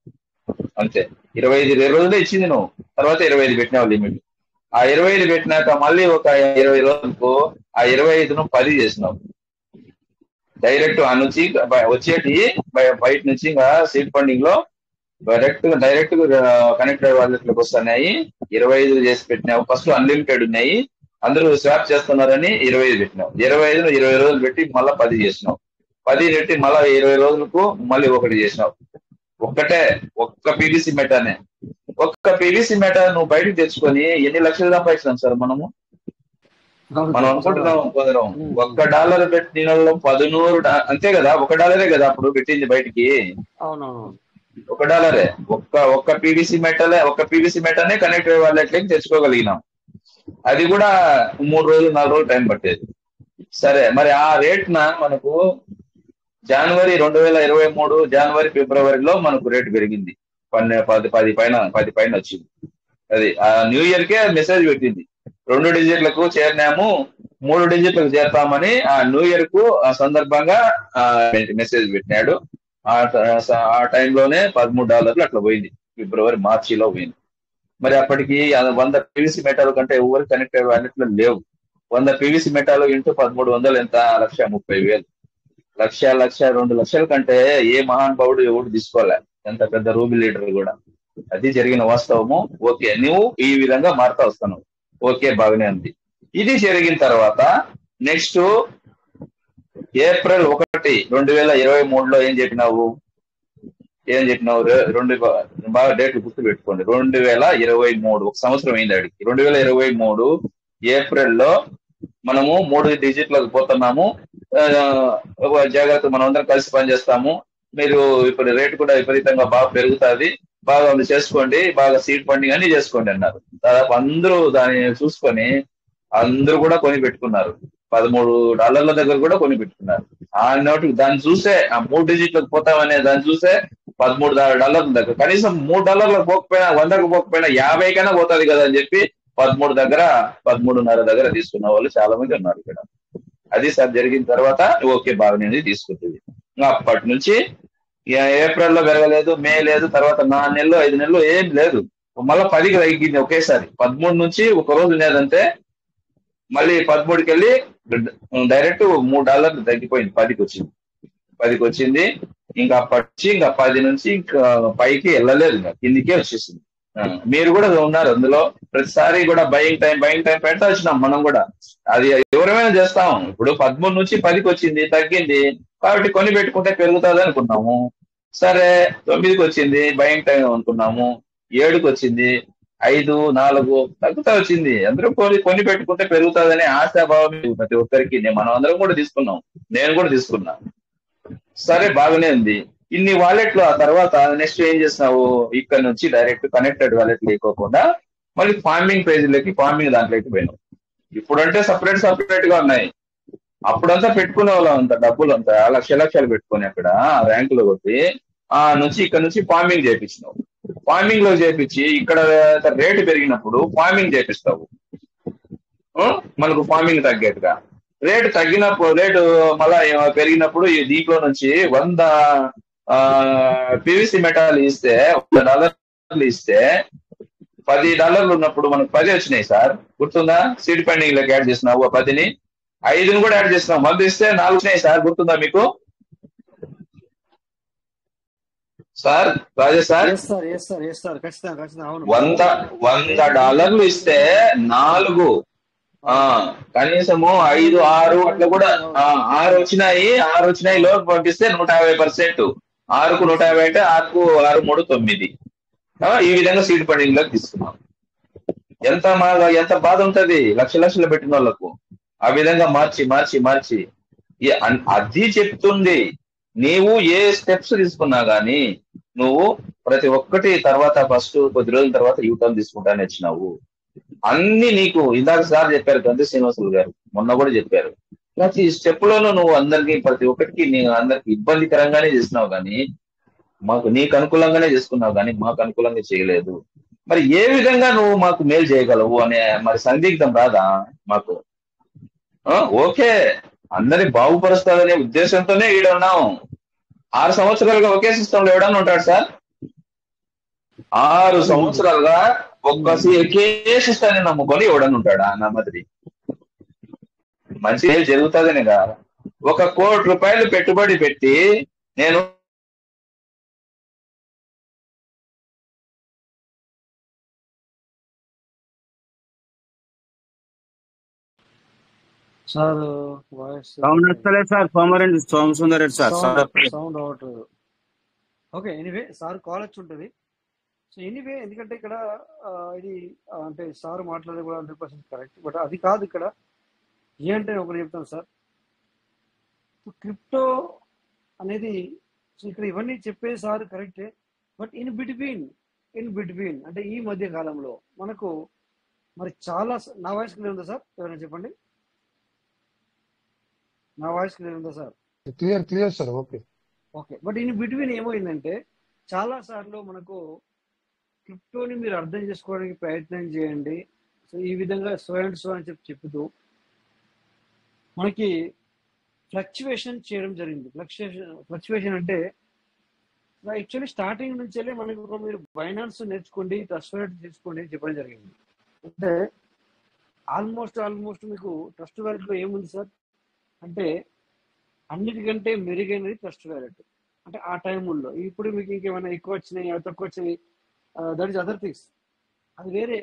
అంతే. 25 రోజులే ఇచ్చింది నువ్వు, తర్వాత 25 పెట్టినావు లిమిట్. ఆ 25 పెట్టినాక మళ్ళీ ఒక 20 రోజులకు ఆ 25ను 10 చేసినావు. డైరెక్ట్ ఆ నుంచి వచ్చేటి బయట నుంచి ఇంకా సీడ్ ఫండింగ్ లో డైరెక్ట్ కనెక్టెడ్ వాలెట్లకు వస్తున్నాయి. 25 చేసి పెట్టినావు. ఫస్ట్ అన్లిమిటెడ్ ఉన్నాయి, అందరూ స్వాప్ చేస్తున్నారని 25 పెట్టినావు. 25ను 20 రోజులు పెట్టి మళ్ళీ 10 చేసినావు. 10 పెట్టి మళ్ళీ 20 రోజులకు మళ్ళీ 1 చేసినావు. ఒక్క పీవీసీ మెటానే. ఒక్క పీవీసీ మెటా నువ్వు బయటకు తెచ్చుకొని ఎన్ని లక్షలు సంపాదించినాం సార్ మనము. మనం అనుకుంటున్నాం కుదరం. $1 పెట్టిన $11 అంతే కదా. $1 కదా అప్పుడు పెట్టింది బయటికి. $1. ఒక్క పీవీసీ మెటానే కనెక్టెడ్ వాలెట్లకి తెచ్చుకోగలిగినాం. అది కూడా 3 రోజులు 4 రోజులు టైం పట్టేది. సరే, మరి ఆ రేట్ మనకు జనవరి 2023 జనవరి ఫిబ్రవరిలో మనకు రేటు పెరిగింది. 10 పైన వచ్చింది. అది ఆ న్యూ ఇయర్ కే మెసేజ్ పెట్టింది, 2 డిజిట్లకు చేరినాము, 3 డిజిట్లకు చేరుతామని. ఆ న్యూ ఇయర్ కు ఆ సందర్భంగా మెసేజ్ పెట్టినాడు. ఆ టైంలోనే $13 అట్లా పోయింది. ఫిబ్రవరి మార్చిలో పోయింది. మరి అప్పటికి 100 పీవీసీ మెటాల కంటే ఎవరు కనెక్టెడ్ వాలెట్లు లేవు. 100 పీవీసీ మెటాలు ఇంటూ 1300 ఎంత? 1,30,000. 1,00,000, 2 లక్షల కంటే ఏ మహానుభావుడు ఎవడు తీసుకోలే, ఎంత పెద్ద రూబీ లీడర్ కూడా. అది జరిగిన వాస్తవము. ఓకే, నువ్వు ఈ విధంగా మారుతా వస్తాను, ఓకే, బాగానే ఉంది. ఇది జరిగిన తర్వాత నెక్స్ట్ ఏప్రిల్ 1, 2023లో ఏం చెప్పినావు? బాగా డేట్లు గుర్తు పెట్టుకోండి. 2023 ఒక సంవత్సరం అయింది అడిగి. 2023 ఏప్రిల్లో మనము 3 డిజిట్లకు పోతున్నాము. జాగ్రత్త, మనం అందరం కలిసి పనిచేస్తాము. మీరు ఇప్పుడు రేటు కూడా విపరీతంగా బాగా పెరుగుతుంది, బాగా చేసుకోండి, బాగా సీడ్ ఫండింగ్ అన్ని చేసుకోండి అన్నారు. దాదాపు అందరూ దాన్ని చూసుకొని అందరూ కూడా కొని పెట్టుకున్నారు. $13 దగ్గర కూడా కొని పెట్టుకున్నారు. ఆ నోటికి దాన్ని చూసే, ఆ 3 డిజిట్లకు పోతామనే దాన్ని చూసే $13 దగ్గర, కనీసం $3 పోకపోయినా, 100కు పోకపోయినా 50 కైనా పోతుంది కదా అని చెప్పి 13 దగ్గర, 13.5 దగ్గర తీసుకున్న వాళ్ళు చాలా మంది ఉన్నారు ఇక్కడ. అది సార్ జరిగిన తర్వాత ఓకే, బాగానే తీసుకుంటుంది. అప్పటి నుంచి ఏప్రిల్లో పెరగలేదు, మే లేదు, తర్వాత 4 నెలలు 5 నెలలు ఏం లేదు. మళ్ళీ 10కి తగ్గింది ఒకేసారి. 13 నుంచి ఒక రోజు లేదంటే మళ్ళీ 13కి వెళ్ళి డైరెక్ట్ $3 తగ్గిపోయింది, 10కి వచ్చింది. ఇంకా అప్పటి ఇంకా 10 నుంచి ఇంకా పైకి వెళ్ళలేదు, కిందికే వచ్చేసింది. మీరు కూడా ఉన్నారు అందులో. ప్రతిసారి కూడా బయింగ్ టైం పెడతా వచ్చినాం మనం కూడా. అది ఎవరైనా చేస్తాం. ఇప్పుడు 13 నుంచి 10కి వచ్చింది, తగ్గింది కాబట్టి కొని పెట్టుకుంటే పెరుగుతుంది అనుకున్నాము. సరే, 9కి వచ్చింది, బయింగ్ టైం అనుకున్నాము. 7కి వచ్చింది, 5, 4 తగ్గుతా వచ్చింది. అందరూ కొని పెట్టుకుంటే పెరుగుతుందనే ఆశాభావం ప్రతి ఒక్కరికి. మనం అందరం కూడా తీసుకున్నాం, నేను కూడా తీసుకున్నా. సరే, బాగానే ఉంది. ఇన్ని వాలెట్లు. ఆ తర్వాత నెక్స్ట్ ఏం చేసినావు? ఇక్కడ నుంచి డైరెక్ట్ కనెక్టెడ్ వాలెట్ లేకోకుండా మళ్ళీ ఫార్మింగ్ పేజీలోకి, ఫార్మింగ్ దాంట్లోకి పోయినావు. ఇప్పుడంటే సపరేట్ గా ఉన్నాయి. అప్పుడంతా పెట్టుకునే వాళ్ళం, అంత డబ్బులు అంతా లక్షలు పెట్టుకుని అక్కడ ర్యాంకులో కొట్టి ఆ నుంచి ఇక్కడ నుంచి ఫార్మింగ్ చేయించినావు. ఫార్మింగ్ లో చేపించి ఇక్కడ రేటు పెరిగినప్పుడు ఫార్మింగ్ చేపిస్తావు. మనకు ఫార్మింగ్ తగ్గేట్టుగా రేటు తగ్గినప్పుడు, రేటు మళ్ళా పెరిగినప్పుడు ఈ దీంట్లో నుంచి 100 పీవీసీ మెటాలు ఇస్తే, $1 ఇస్తే $10 ఉన్నప్పుడు మనకు 10 వచ్చినాయి సార్, గుర్తుందా? సీడ్ ఫండింగ్ లోకి యాడ్ చేసినావు 10ని. 5ని కూడా యాడ్ చేస్తున్నాం. 100 ఇస్తే 4 వచ్చినాయి సార్, గుర్తుందా మీకు sir? Rajesh sir, yes sir, yes sir, yes sir, ఖచ్చితంగా ఖచ్చితంగా అవును. $100 ఇస్తే 4 కనీసము 5, 6 అట్లా కూడా 6 వచ్చినాయి లోపు పంపిస్తే 150%. 6కు 150 అంటే 6కు 6 3 9. ఈ విధంగా సీడ్ ఫండింగ్ లోకి తీసుకున్నాం. ఎంత బాధ ఉంటది లక్షలు పెట్టిన వాళ్ళకు. ఆ విధంగా మార్చి అది చెప్తుంది. నీవు ఏ స్టెప్స్ తీసుకున్నా గానీ నువ్వు ప్రతి ఒక్కటి తర్వాత ఫస్ట్ కొద్ది రోజుల తర్వాత యూటర్న్ తీసుకుంటానే వచ్చినావు. అన్ని నీకు ఇందాక సార్ చెప్పారు, గంధ శ్రీనివాసులు గారు మొన్న కూడా చెప్పారు. ప్రతి స్టెప్ లోనూ నువ్వు అందరికి ప్రతి ఒక్కటికి అందరికి ఇబ్బందికరంగానే చేసినావు కానీ నీకు అనుకూలంగానే చేసుకున్నావు కానీ మాకు అనుకూలంగా చేయలేదు. మరి ఏ విధంగా నువ్వు మాకు మేలు చేయగలవు అనే మరి సందిగ్ధం రాదా మాకు? ఓకే, అందరి బాగుపరుస్తాదనే ఉద్దేశంతోనే ఈడున్నాం. 6 సంవత్సరాలుగా ఒకే సిస్టమ్ లో ఎవడన్నా ఉంటాడు సార్? 6 సంవత్సరాలుగా ఒకే సిస్టాన్ని నమ్ముకొని ఎవడన్నా ఉంటాడా? నా మాదిరి మంచి జరుగుతుందనే కదా. ₹1 కోటి పెట్టుబడి పెట్టి నేను సార్ వాయిస్ సౌండ్ వస్తలేదు sir. Somasundar Reddy sir sound అవట్లేదు. ఓకే, ఎనీవే సార్ కాల్ వచ్చి ఉంటుంది. సో ఎనీవే, ఎందుకంటే ఇక్కడ ఇది అంటే సార్ మాట్లాడేది కూడా 100% కరెక్ట్. బట్ అది కాదు ఇక్కడ. ఏంటంటే ఒకటి చెప్తాను సార్, క్రిప్టో అనేది సో ఇక్కడ ఇవన్నీ చెప్పే సార్ కరెక్టే. బట్ ఇన్ బిట్వీన్ అంటే ఈ మధ్య కాలంలో మనకు మరి చాలా నా వాయిస్ క్లియర్ ఉందా సార్? ఎవరైనా చెప్పండి. నా వాయిస్ క్లియర్ ఉందా sir? Clear sir. Okay. But in between ఏమైందంటే చాలా సార్లు మనకు క్రిప్టోని మీరు అర్థం చేసుకోవడానికి ప్రయత్నం చేయండి. సో ఈ విధంగా సో అండ్ సో అని చెప్తూ మనకి ఫ్లక్చువేషన్ చేయడం జరిగింది. ఫ్లక్చువేషన్ అంటే యాక్చువల్లీ స్టార్టింగ్ నుంచి వెళ్ళి మనకు మీరు బైనాన్స్ నేర్చుకోండి, ట్రస్ట్ వాలెట్ తీసుకోండి అని చెప్పడం జరిగింది. అంటే ఆల్మోస్ట్ మీకు ట్రస్ట్ వాలెట్లో ఏముంది సార్ అంటే అన్నిటికంటే మెరుగైనది ట్రస్ట్ వాలెట్. అంటే ఆ టైంలో ఇప్పుడు మీకు ఇంకేమైనా ఎక్కువ వచ్చినాయి తక్కువ వచ్చినాయి, దట్ ఈస్ అదర్ థింగ్స్, అది వేరే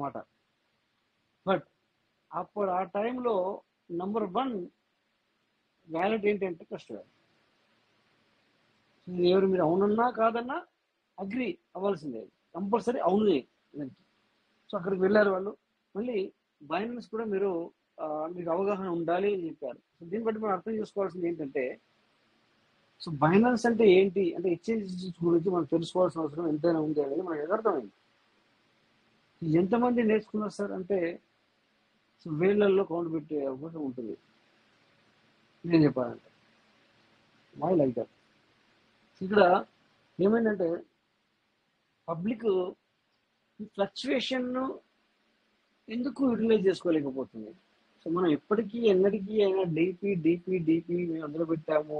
మాట. బట్ అప్పుడు ఆ టైంలో నంబర్ 1 వ్యాలెట్ ఏంటంటే ట్రస్ట్ వ్యాలెట్. ఎవరు మీరు అవునన్నా కాదన్నా అగ్రి అవ్వాల్సిందే, కంపల్సరీ అవును దానికి. సో అక్కడికి వెళ్ళారు వాళ్ళు. మళ్ళీ బైనాన్స్ కూడా మీకు అవగాహన ఉండాలి అని చెప్పారు. సో దీన్ని బట్టి మనం అర్థం చేసుకోవాల్సింది ఏంటంటే, సో బైనాన్స్ అంటే ఏంటి అంటే ఎక్స్చేంజెస్ గురించి మనం తెలుసుకోవాల్సిన అవసరం ఎంతైనా ఉంది అనేది మనకు అర్థమైంది. ఎంతమంది నేర్చుకున్నారు సార్ అంటే సో వేలల్లో కౌంట్ పెట్టే అవకాశం ఉంటుంది నేను చెప్పాలంటే. My like that. ఇక్కడ ఏమైందంటే పబ్లిక్ ఈ ఫ్లక్చువేషన్ ఎందుకు యూటిలైజ్ చేసుకోలేకపోతుంది. సో మనం ఎప్పటికీ ఎన్నటికీ అయినా డీపీ మేము అందులో పెట్టాము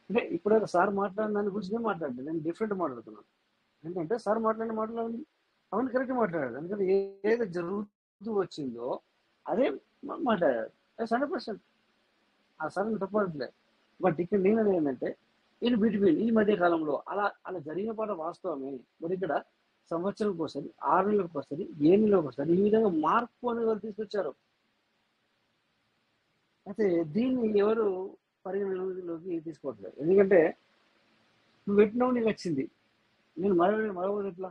అంటే ఇప్పుడు సార్ మాట్లాడిన దాని గురించి నేను మాట్లాడలేదు, నేను డిఫరెంట్ మాట్లాడుతున్నాను. ఎందుకంటే సార్ మాట్లాడిన అవన్నీ కరెక్ట్ మాట్లాడాడు. ఎందుకంటే ఏదైతే జరుగుతూ వచ్చిందో అదే మాట్లాడాడు. 100% ఆ సార్ తప్పట్లేదు. బట్ ఇక్కడ నేను ఏంటంటే ఇన్ బిట్వీన్ ఈ మధ్య కాలంలో అలా జరిగిన పాట వాస్తవమే. మరి ఇక్కడ సంవత్సరానికి ఒకసారి, 6 నెలలకు ఒకసారి, 7 నెలలకు ఒకసారి ఈ విధంగా మార్పు అనేది వాళ్ళు తీసుకొచ్చారు. అయితే దీన్ని ఎవరు పరిగణలోకి తీసుకోవట్లేదు. ఎందుకంటే నువ్వు పెట్టినావు, నీకు వచ్చింది, నేను మరొకటి ఎట్లా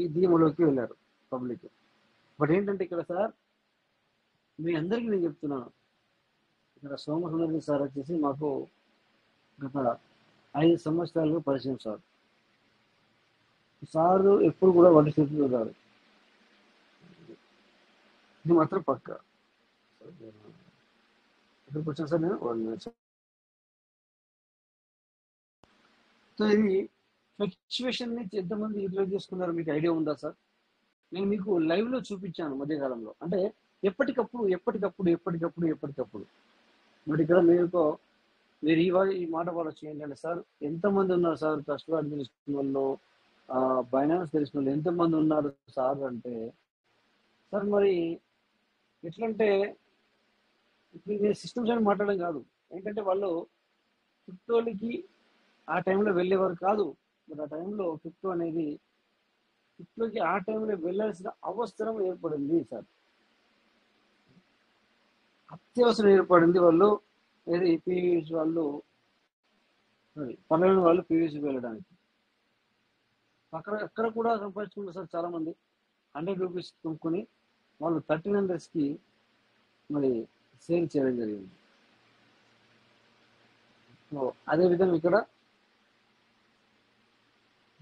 ఈ ధీమలోకి వెళ్ళారు పబ్లిక్. బట్ ఏంటంటే ఇక్కడ సార్ మీ అందరికీ నేను చెప్తున్నాను, ఇక్కడ సోమసుందర్ సార్ వచ్చేసి మాకు గత 5 సంవత్సరాలుగా పరిచయం సార్. సార్ ఎప్పుడు కూడా వంటి స్థితిలో రాడు, ఇది మాత్రం పక్క. ఎక్కడికి వచ్చాను సార్ నేను 1 minute. సో ఇది ఫ్లక్చువేషన్ ని ఎంతమంది యూటిలైజ్ చేసుకున్నారు మీకు ఐడియా ఉందా సార్? నేను మీకు లైవ్ లో చూపించాను మధ్యకాలంలో. అంటే ఎప్పటికప్పుడు బట్ ఇక్కడ మీరు ఈ మాట పడవచ్చు ఏంటంటే సార్ ఎంతమంది ఉన్నారు సార్ ట్రస్ట్ వాల్యూ తెలుసుకున్న వాళ్ళు, బైనాన్స్ తెలిసిన వాళ్ళు ఎంతమంది ఉన్నారు సార్ అంటే, సార్ మరి ఎట్లంటే ఇప్పుడు నేను సిస్టమ్స్ అని మాట్లాడడం కాదు, ఏంటంటే వాళ్ళు క్రిప్టోలకి ఆ టైంలో వెళ్ళేవారు కాదు. బట్ ఆ టైంలో క్రిప్టోకి ఆ టైంలో వెళ్ళాల్సిన అవసరం ఏర్పడింది సార్, అత్యవసరం ఏర్పడింది. వాళ్ళు ఏది పీవీసీ వాళ్ళు పనులను వాళ్ళు పీవీసీకి వెళ్ళడానికి అక్కడ కూడా సంపాదించుకుంటారు సార్. చాలా మంది 100 రూపీస్ కొనుక్కొని వాళ్ళు 1300కి మరి సేల్ చేయడం జరిగింది. సో అదేవిధంగా ఇక్కడ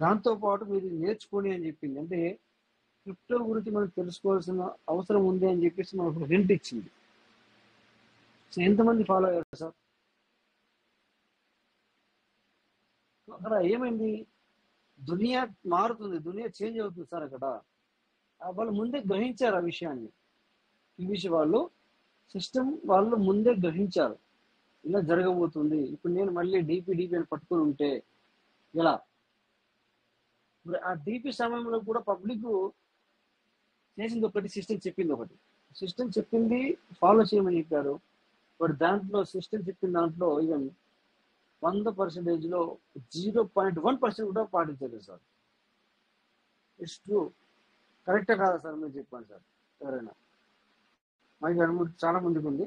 దాంతోపాటు మీరు నేర్చుకోండి అని చెప్పింది. అంటే క్రిప్టో గురించి మనం తెలుసుకోవాల్సిన అవసరం ఉంది అని చెప్పేసి మనకు హింట్ ఇచ్చింది. సో ఎంతమంది ఫాలో అయ్యారు సార్? అక్కడ ఏమైంది, దునియా మారుతుంది, దునియా చేంజ్ అవుతుంది సార్. అక్కడ వాళ్ళు ముందే గ్రహించారు ఆ విషయాన్ని. పీవీసీ వాళ్ళు సిస్టమ్ వాళ్ళు ముందే గ్రహించారు ఇలా జరగబోతుంది. ఇప్పుడు నేను మళ్ళీ డీపీ అని పట్టుకుని ఉంటే ఎలా? మరి ఆ డీపీ సమయంలో కూడా పబ్లిక్ చేసింది ఒకటి, సిస్టమ్ చెప్పింది ఒకటి. సిస్టమ్ చెప్పింది ఫాలో చేయమని చెప్పారు. బట్ దాంట్లో సిస్టమ్ చెప్పిన దాంట్లో ఈవెన్ 100%లో 0.1% కూడా పాటించలేదు సార్. ఇట్స్ ట్రూ, కరెక్టే కాదా సార్? మీరు చెప్పండి సార్. ఎవరైనా మనకి అనుమతి చాలా మందికి ఉంది.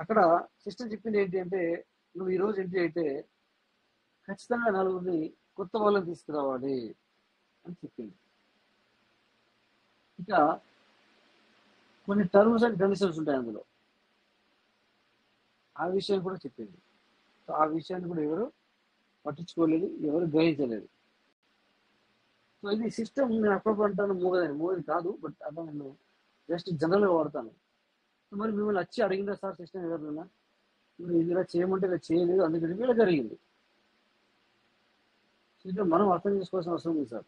అక్కడ సిస్టమ్ చెప్పింది ఏంటి అంటే, నువ్వు ఈరోజు ఎంట్రీ అయితే ఖచ్చితంగా నలుగురిని కొత్త వాళ్ళని తీసుకురావాలి అని చెప్పింది. ఇక కొన్ని టర్మ్స్ అండ్ కండిషన్స్ ఉంటాయి అందులో, ఆ విషయం కూడా చెప్పింది. సో ఆ విషయాన్ని కూడా ఎవరు పట్టించుకోలేదు, ఎవరు గ్రహించలేదు. సో ఇది సిస్టమ్. నేను అప్పుడప్పుడు అంటాను మూగది కాదు, బట్ అలా నేను జస్ట్ జనరల్గా వాడతాను. మరి మిమ్మల్ని వచ్చి అడిగిందా సార్ సిస్టమ్ ఎవరైనా? మీరు ఇది ఇలా చేయమంటే ఇలా చేయలేదు, అందుకని ఇలా జరిగింది. సిస్టమ్ మనం అర్థం చేసుకోవాల్సిన అవసరం ఉంది సార్.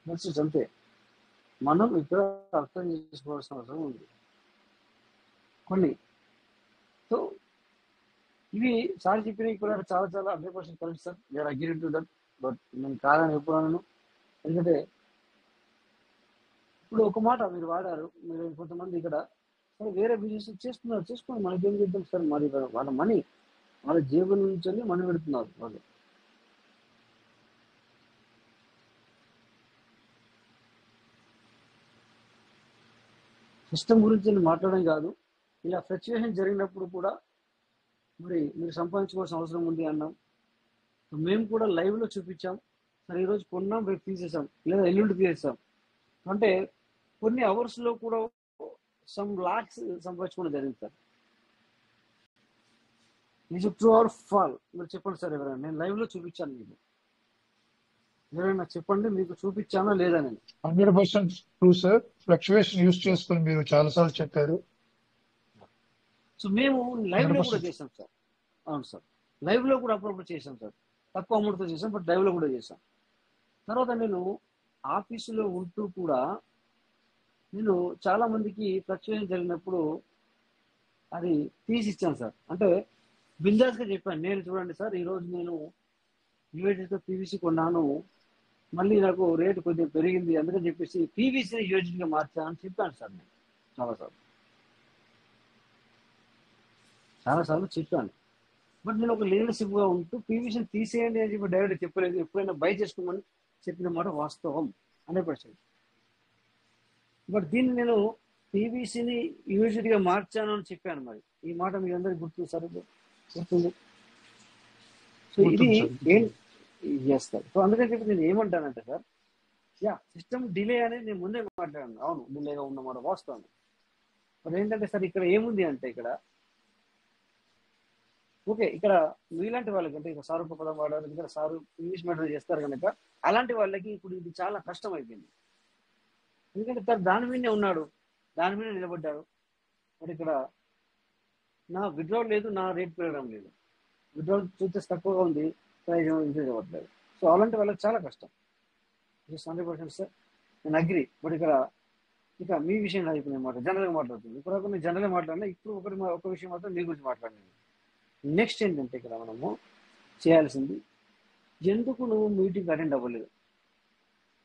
నెక్స్ట్ అంతే, మనం ఇక్కడ అర్థం చేసుకోవాల్సిన అవసరం ఉంది కొన్ని. సో ఇవి సార్ చెప్పినవి కూడా చాలా 100% correct sir. We are agree to that. But నేను కాదని ఎప్పుడు అన్నాను, ఎందుకంటే ఇప్పుడు ఒక మాట మీరు వాడారు. మీరు కొంతమంది ఇక్కడ సరే వేరే బిజినెస్ చేసుకోండి, మనకేం చేద్దాం సార్. మరి వాళ్ళ మనీ వాళ్ళ జేబుల నుంచి మనీ పెడుతున్నారు వాళ్ళు. సిస్టమ్ గురించి నేను మాట్లాడడం కాదు, ఇలా ఫ్లక్చుయేషన్ జరిగినప్పుడు కూడా మరి మీరు సంపాదించుకోవాల్సిన అవసరం ఉంది అన్నాం. మేము కూడా లైవ్లో చూపించాం. సరే ఈరోజు కొన్నాం, రేపు తీసేసాం, లేదా ఎల్లుండి తీసేసాం. అంటే కొన్ని అవర్స్లో కూడా సమ్ లాక్స్ సంపాదించుకోవడం జరిగింది sir. Is true or fall? మీరు చెప్పండి సార్. ఎవరైనా నేను లైవ్లో చూపించాను మీకు, ఎవరైనా చెప్పండి మీకు చూపించానా లేదా? నేను 100% ట్రూ సార్. ఫ్లక్చువేషన్ యూజ్ చేసుకుని మీరు చాలాసార్లు చెప్పారు. సో మేము లైవ్లో కూడా చేసాం సార్. అవును సార్, లైవ్లో కూడా అప్పుడప్పుడు చేసాం సార్. తక్కువ అమౌంట్తో చేసాం, బట్ లైవ్లో కూడా చేసాం. తర్వాత నేను ఆఫీసులో ఉంటూ కూడా నేను చాలా మందికి ఫ్లక్చుయేషన్ జరిగినప్పుడు అది తీసిచ్చాను సార్. అంటే బిందాస్గా చెప్పాను, నేను చూడండి సార్ ఈరోజు నేను యూఎస్డీతో పీవీసీ కొన్నాను, మళ్ళీ నాకు రేటు కొద్దిగా పెరిగింది, అందుకని చెప్పేసి పీవీసీని యూఎస్డీగా మార్చాను అని చెప్పాను సార్. నేను చాలాసార్లు చెప్పాను. బట్ నేను ఒక లీడర్షిప్గా ఉంటూ పీవీసీని తీసేయండి అని చెప్పి డైరెక్ట్ చెప్పలేదు. ఎప్పుడైనా బై చేసుకోమని చెప్పిన మాట వాస్తవం 100%. బట్ దీన్ని నేను పీవీసీని యూఎస్డీగా మార్చాను అని చెప్పాను. మరి ఈ మాట మీ అందరికి గుర్తుంది. సో ఇది ఏం చేస్తారు. సో అందుకని చెప్పి నేను ఏమంటానంటే సార్, సిస్టమ్ డిలే అనేది నేను ముందే మాట్లాడాను. అవును, డిలేగా ఉన్నమాట వాస్తవం. మరి ఏంటంటే సార్ ఇక్కడ ఏముంది అంటే, ఇక్కడ ఓకే, ఇక్కడ మీలాంటి వాళ్ళకి అంటే ఇక్కడ సారు పదం వాడాలి, ఇక్కడ సారు ఇంగ్లీష్ మీడియం చేస్తారు కనుక అలాంటి వాళ్ళకి ఇప్పుడు ఇది చాలా కష్టం అయిపోయింది. ఎందుకంటే సార్ దాని మీదనే ఉన్నాడు, దాని మీద నిలబడ్డాడు. మరి ఇక్కడ నా విత్డ్రాల్ లేదు, నా రేట్ పెరగడం లేదు, విత్డ్రాల్ చూస్తే తక్కువగా ఉంది, ప్రైజ్ ఇంక్రీజ్ అవ్వట్లేదు. సో అలాంటి వాళ్ళకి చాలా కష్టం. 100% సార్, నేను అగ్రి. బట్ ఇక్కడ ఇక మీ విషయం అయిపోయింది మాట, జనరల్గా మాట్లాడుతుంది. ఇప్పుడు నేను జనరల్గా మాట్లాడినా, ఇప్పుడు ఒక విషయం మాత్రం మీ గురించి మాట్లాడినాను. నెక్స్ట్ ఏంటంటే ఇక్కడ మనము చేయాల్సింది, ఎందుకు నువ్వు మీటింగ్ అటెండ్ అవ్వలేదు,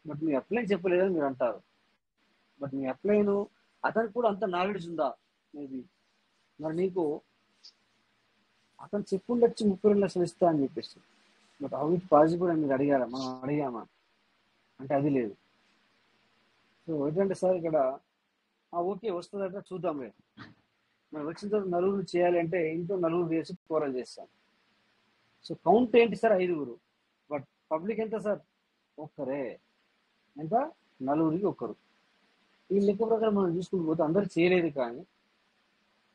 బట్ మీ అప్లై చెప్పలేదని మీరు అంటారు. బట్ నీ అప్లైన్ అతనికి కూడా అంత నాలెడ్జ్ ఉందా మేబీ. మరి నీకు అతను చెప్పుండొచ్చు 32 లక్షలు ఇస్తా అని చెప్పేసి, బట్ హౌ ఇట్ పాసిబుల్ అని మీరు అడిగారా? మనం అడిగామా అంటే అది లేదు. సో ఏంటంటే సార్ ఇక్కడ ఓకే వస్తుందంటే చూద్దాం లేదు, మరి వచ్చిన తర్వాత నలుగురు చేయాలి అంటే ఇంట్లో నలుగురు చేసి కూరలు చేస్తాం. సో కౌంట్ ఏంటి సార్? 5గురు. బట్ పబ్లిక్ ఎంత సార్? ఒక్కరే. ఎంత? 4గురికి ఒక్కరు. ఈ లెక్క ప్రకారం మనం చూసుకుంటూ పోతే అందరు చేయలేదు, కానీ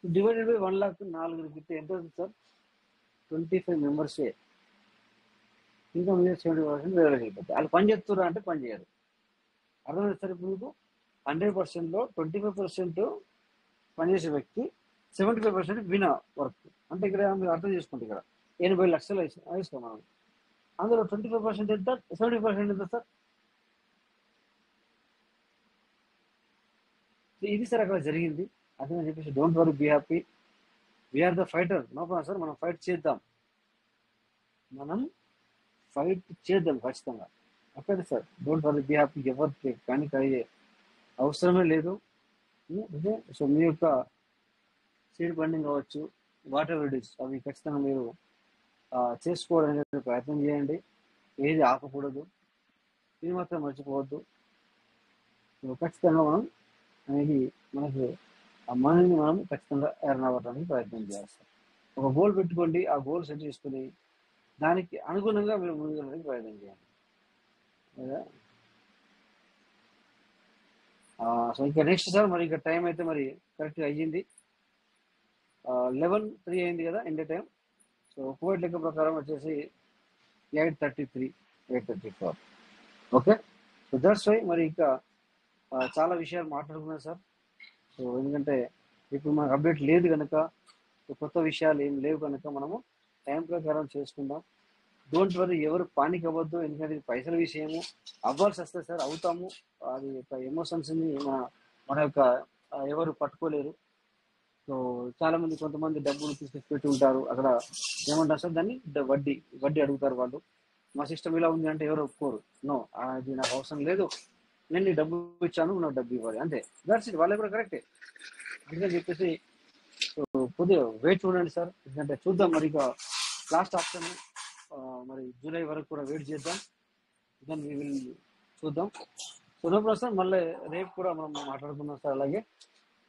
డివైడెడ్ బై 1 lakh 4గురికి ఇస్తే ఎంత అవుతుంది సార్? 25 మెంబర్సే. ఇంకా మీరు 70% వేరే అయిపోతాయి. వాళ్ళు పని చేస్తున్నారు అంటే పని చేయరు. అర్థమైంది సార్? ఇప్పుడు మీకు 100%లో 25% పనిచేసే వ్యక్తి, 75% వినా వర్క్. అంటే ఇక్కడ మీరు అర్థం చేసుకుంటే ఇక్కడ 80 లక్షలు వేస్తాం మనం. అందులో 25% ఎంత? 70% ఎంత సార్? ఇది సార్ అక్కడ జరిగింది. అదే చెప్పేసి don't worry, be happy, we are the fighter. No problem sir, మనం ఫైట్ చేద్దాం, మనం ఫైట్ చేద్దాం ఖచ్చితంగా. Okay sir, don't worry, be happy. ఎవరికి కానీ కలిగే అవసరమే లేదు. ఓకే, సో మీ యొక్క సీడ్ బండింగ్ కావచ్చు, వాటర్ రెడీస్ అవి ఖచ్చితంగా మీరు చేసుకోవడానికి ప్రయత్నం చేయండి. ఏది ఆపకూడదు, ఇది మాత్రం మర్చిపోవద్దు. ఖచ్చితంగా మనం అనేది మనకు ఆ మనీని మనం ఖచ్చితంగా ఎర్న్ అవ్వడానికి ప్రయత్నం చేస్తాం. ఒక గోల్ పెట్టుకోండి, ఆ గోల్ సెట్ చేసుకుని దానికి అనుగుణంగా మీరు ముందుకు ప్రయత్నం చేయండి. సో ఇంకా నెక్స్ట్ సార్, మరి ఇంకా టైం అయితే మరి కరెక్ట్గా అయ్యింది, 11:03 అయింది కదా ఇండియా టైం. సో కోవిడ్ లెక్క ప్రకారం వచ్చేసి 8:33, 8:34. ఓకే, సో దట్స్ వై మరి ఇంకా చాలా విషయాలు మాట్లాడుకున్నాం సార్. సో ఎందుకంటే ఇప్పుడు మనకు అప్డేట్ లేదు కనుక, కొత్త విషయాలు ఏం లేవు కనుక మనము టైం ప్రకారం చేసుకుందాం. డోంట్ వరీ, ఎవరు పానిక్ అవ్వద్దు. ఎందుకంటే ఇది పైసల విషయము, అవ్వాల్సి వస్తుంది సార్, అవుతాము. అది ఎమోషన్స్ని మన యొక్క ఎవరు పట్టుకోలేరు. సో చాలా మంది, కొంతమంది డబ్బులు తీసుకొచ్చి పెట్టి ఉంటారు, అక్కడ ఏమంటారు సార్ దాన్ని, వడ్డీ అడుగుతారు వాళ్ళు. మా సిస్టమ్ ఇలా ఉంది అంటే ఎవరు ఒప్పుకోరు. నో, అది నాకు అవసరం లేదు, నేను నీ డబ్బు ఇచ్చాను, నాకు డబ్బు ఇవ్వాలి అంతే. That's it. వాళ్ళు కూడా కరెక్టే అందుకని చెప్పేసి కొద్దిగా వెయిట్ చూడండి సార్. ఎందుకంటే చూద్దాం మరి ఇక లాస్ట్ ఆప్షన్ మరి జూలై వరకు కూడా వెయిట్ చేద్దాం. దెన్ వీ విల్ చూద్దాం. సో నో ప్రాబ్లం సార్, మళ్ళీ రేపు కూడా మనం మాట్లాడుకుందాం సార్. అలాగే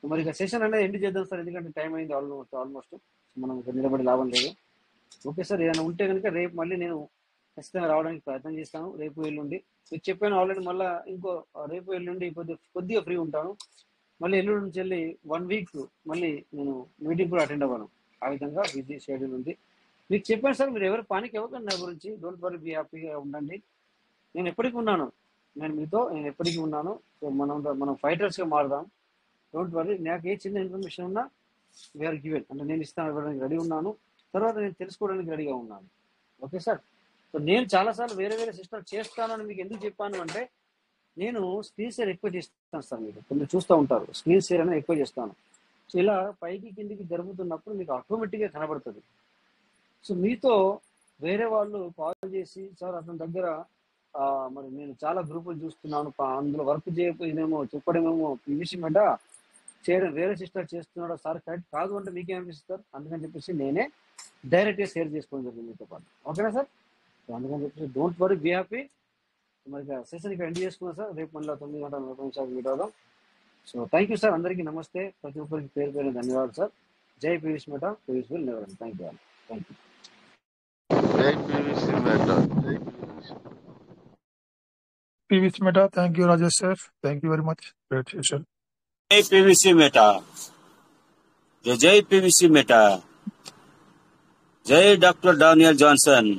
మరి ఇక సెషన్ అనేది ఎండ్ చేద్దాం సార్, ఎందుకంటే టైం అయింది ఆల్మోస్ట్. మనం ఇక్కడ నిలబడి లాభం లేదు. ఓకే సార్, ఏదైనా ఉంటే కనుక రేపు మళ్ళీ నేను ఖచ్చితంగా రావడానికి ప్రయత్నం చేస్తాను. రేపు ఎల్లుండి మీకు చెప్పాను ఆల్రెడీ, మళ్ళీ ఇంకో రేపు ఎల్లుండి కొద్దిగా ఫ్రీ ఉంటాను. మళ్ళీ ఎల్లుండి నుంచి వెళ్ళి 1 week మళ్ళీ నేను మీటింగ్ కూడా అటెండ్ అవ్వను. ఆ విధంగా బిజీ షెడ్యూల్ ఉంది. మీకు చెప్పాను సార్, మీరు ఎవరు పానిక్ ఇవ్వకండి నా గురించి. డోంట్ వరీ, బీ హ్యాపీగా ఉండండి. నేను ఎప్పటికీ ఉన్నాను, నేను ఎప్పటికీ ఉన్నాను. సో మనం ఫైటర్స్గా మారుదాం. డోంట్ వరీ, నాకు ఏ చిన్న ఇన్ఫర్మేషన్ ఉన్నా వీఆర్ గివెన్, అంటే నేను ఇవ్వడానికి రెడీ ఉన్నాను. తర్వాత నేను తెలుసుకోవడానికి రెడీగా ఉన్నాను. ఓకే సార్, సో నేను చాలాసార్లు వేరే సిస్టమ్ చేస్తానని మీకు ఎందుకు చెప్పాను అంటే, నేను స్క్రీన్ షేర్ ఎక్కువ చేస్తాను సార్. మీరు కొంచెం చూస్తూ ఉంటారు, స్క్రీన్ షేర్ అనేది ఎక్కువ చేస్తాను. సో ఇలా పైకి కిందికి జరుగుతున్నప్పుడు మీకు ఆటోమేటిక్గా కనబడుతుంది. సో మీతో వేరే వాళ్ళు కాల్ చేసి, సార్ అతని దగ్గర మరి నేను చాలా గ్రూపులు చూస్తున్నాను, అందులో వర్క్ చేయకపోయినేమో చెప్పడమేమో పీవీసీ మీద చేయడం వేరే సిస్టర్ చేస్తున్నాడో సార్ కరెక్ట్ కాదు అంటే మీకేమనిపిస్తారు. అందుకని చెప్పేసి నేనే డైరెక్ట్గా షేర్ చేసుకోవడం జరిగింది మీతో పాటు. ఓకేనా సార్? సో అందుకని చెప్పేసి డోంట్ వరీ, బీ హ్యాపీ. మరి సెషన్ ఇక్కడ ఎండ్ చేసుకున్నాం సార్. రేపు మళ్ళీ 9:40 మీట్ అవుదాం. సో థ్యాంక్ యూ సార్, అందరికీ నమస్తే. ప్రతి ఒక్కరికి పేరు పేరు ధన్యవాదాలు సార్. జై PVC meta, PVC will never end. Thank you. జై పీవీసీ మెటా, జై PVC Meta, thank you, Rajesh sir. Thank you very much. Great session. జై పీవీసీ మెటా, జై పీవీసీ మెటా, జై డాక్టర్ డానియల్ జాన్సన్.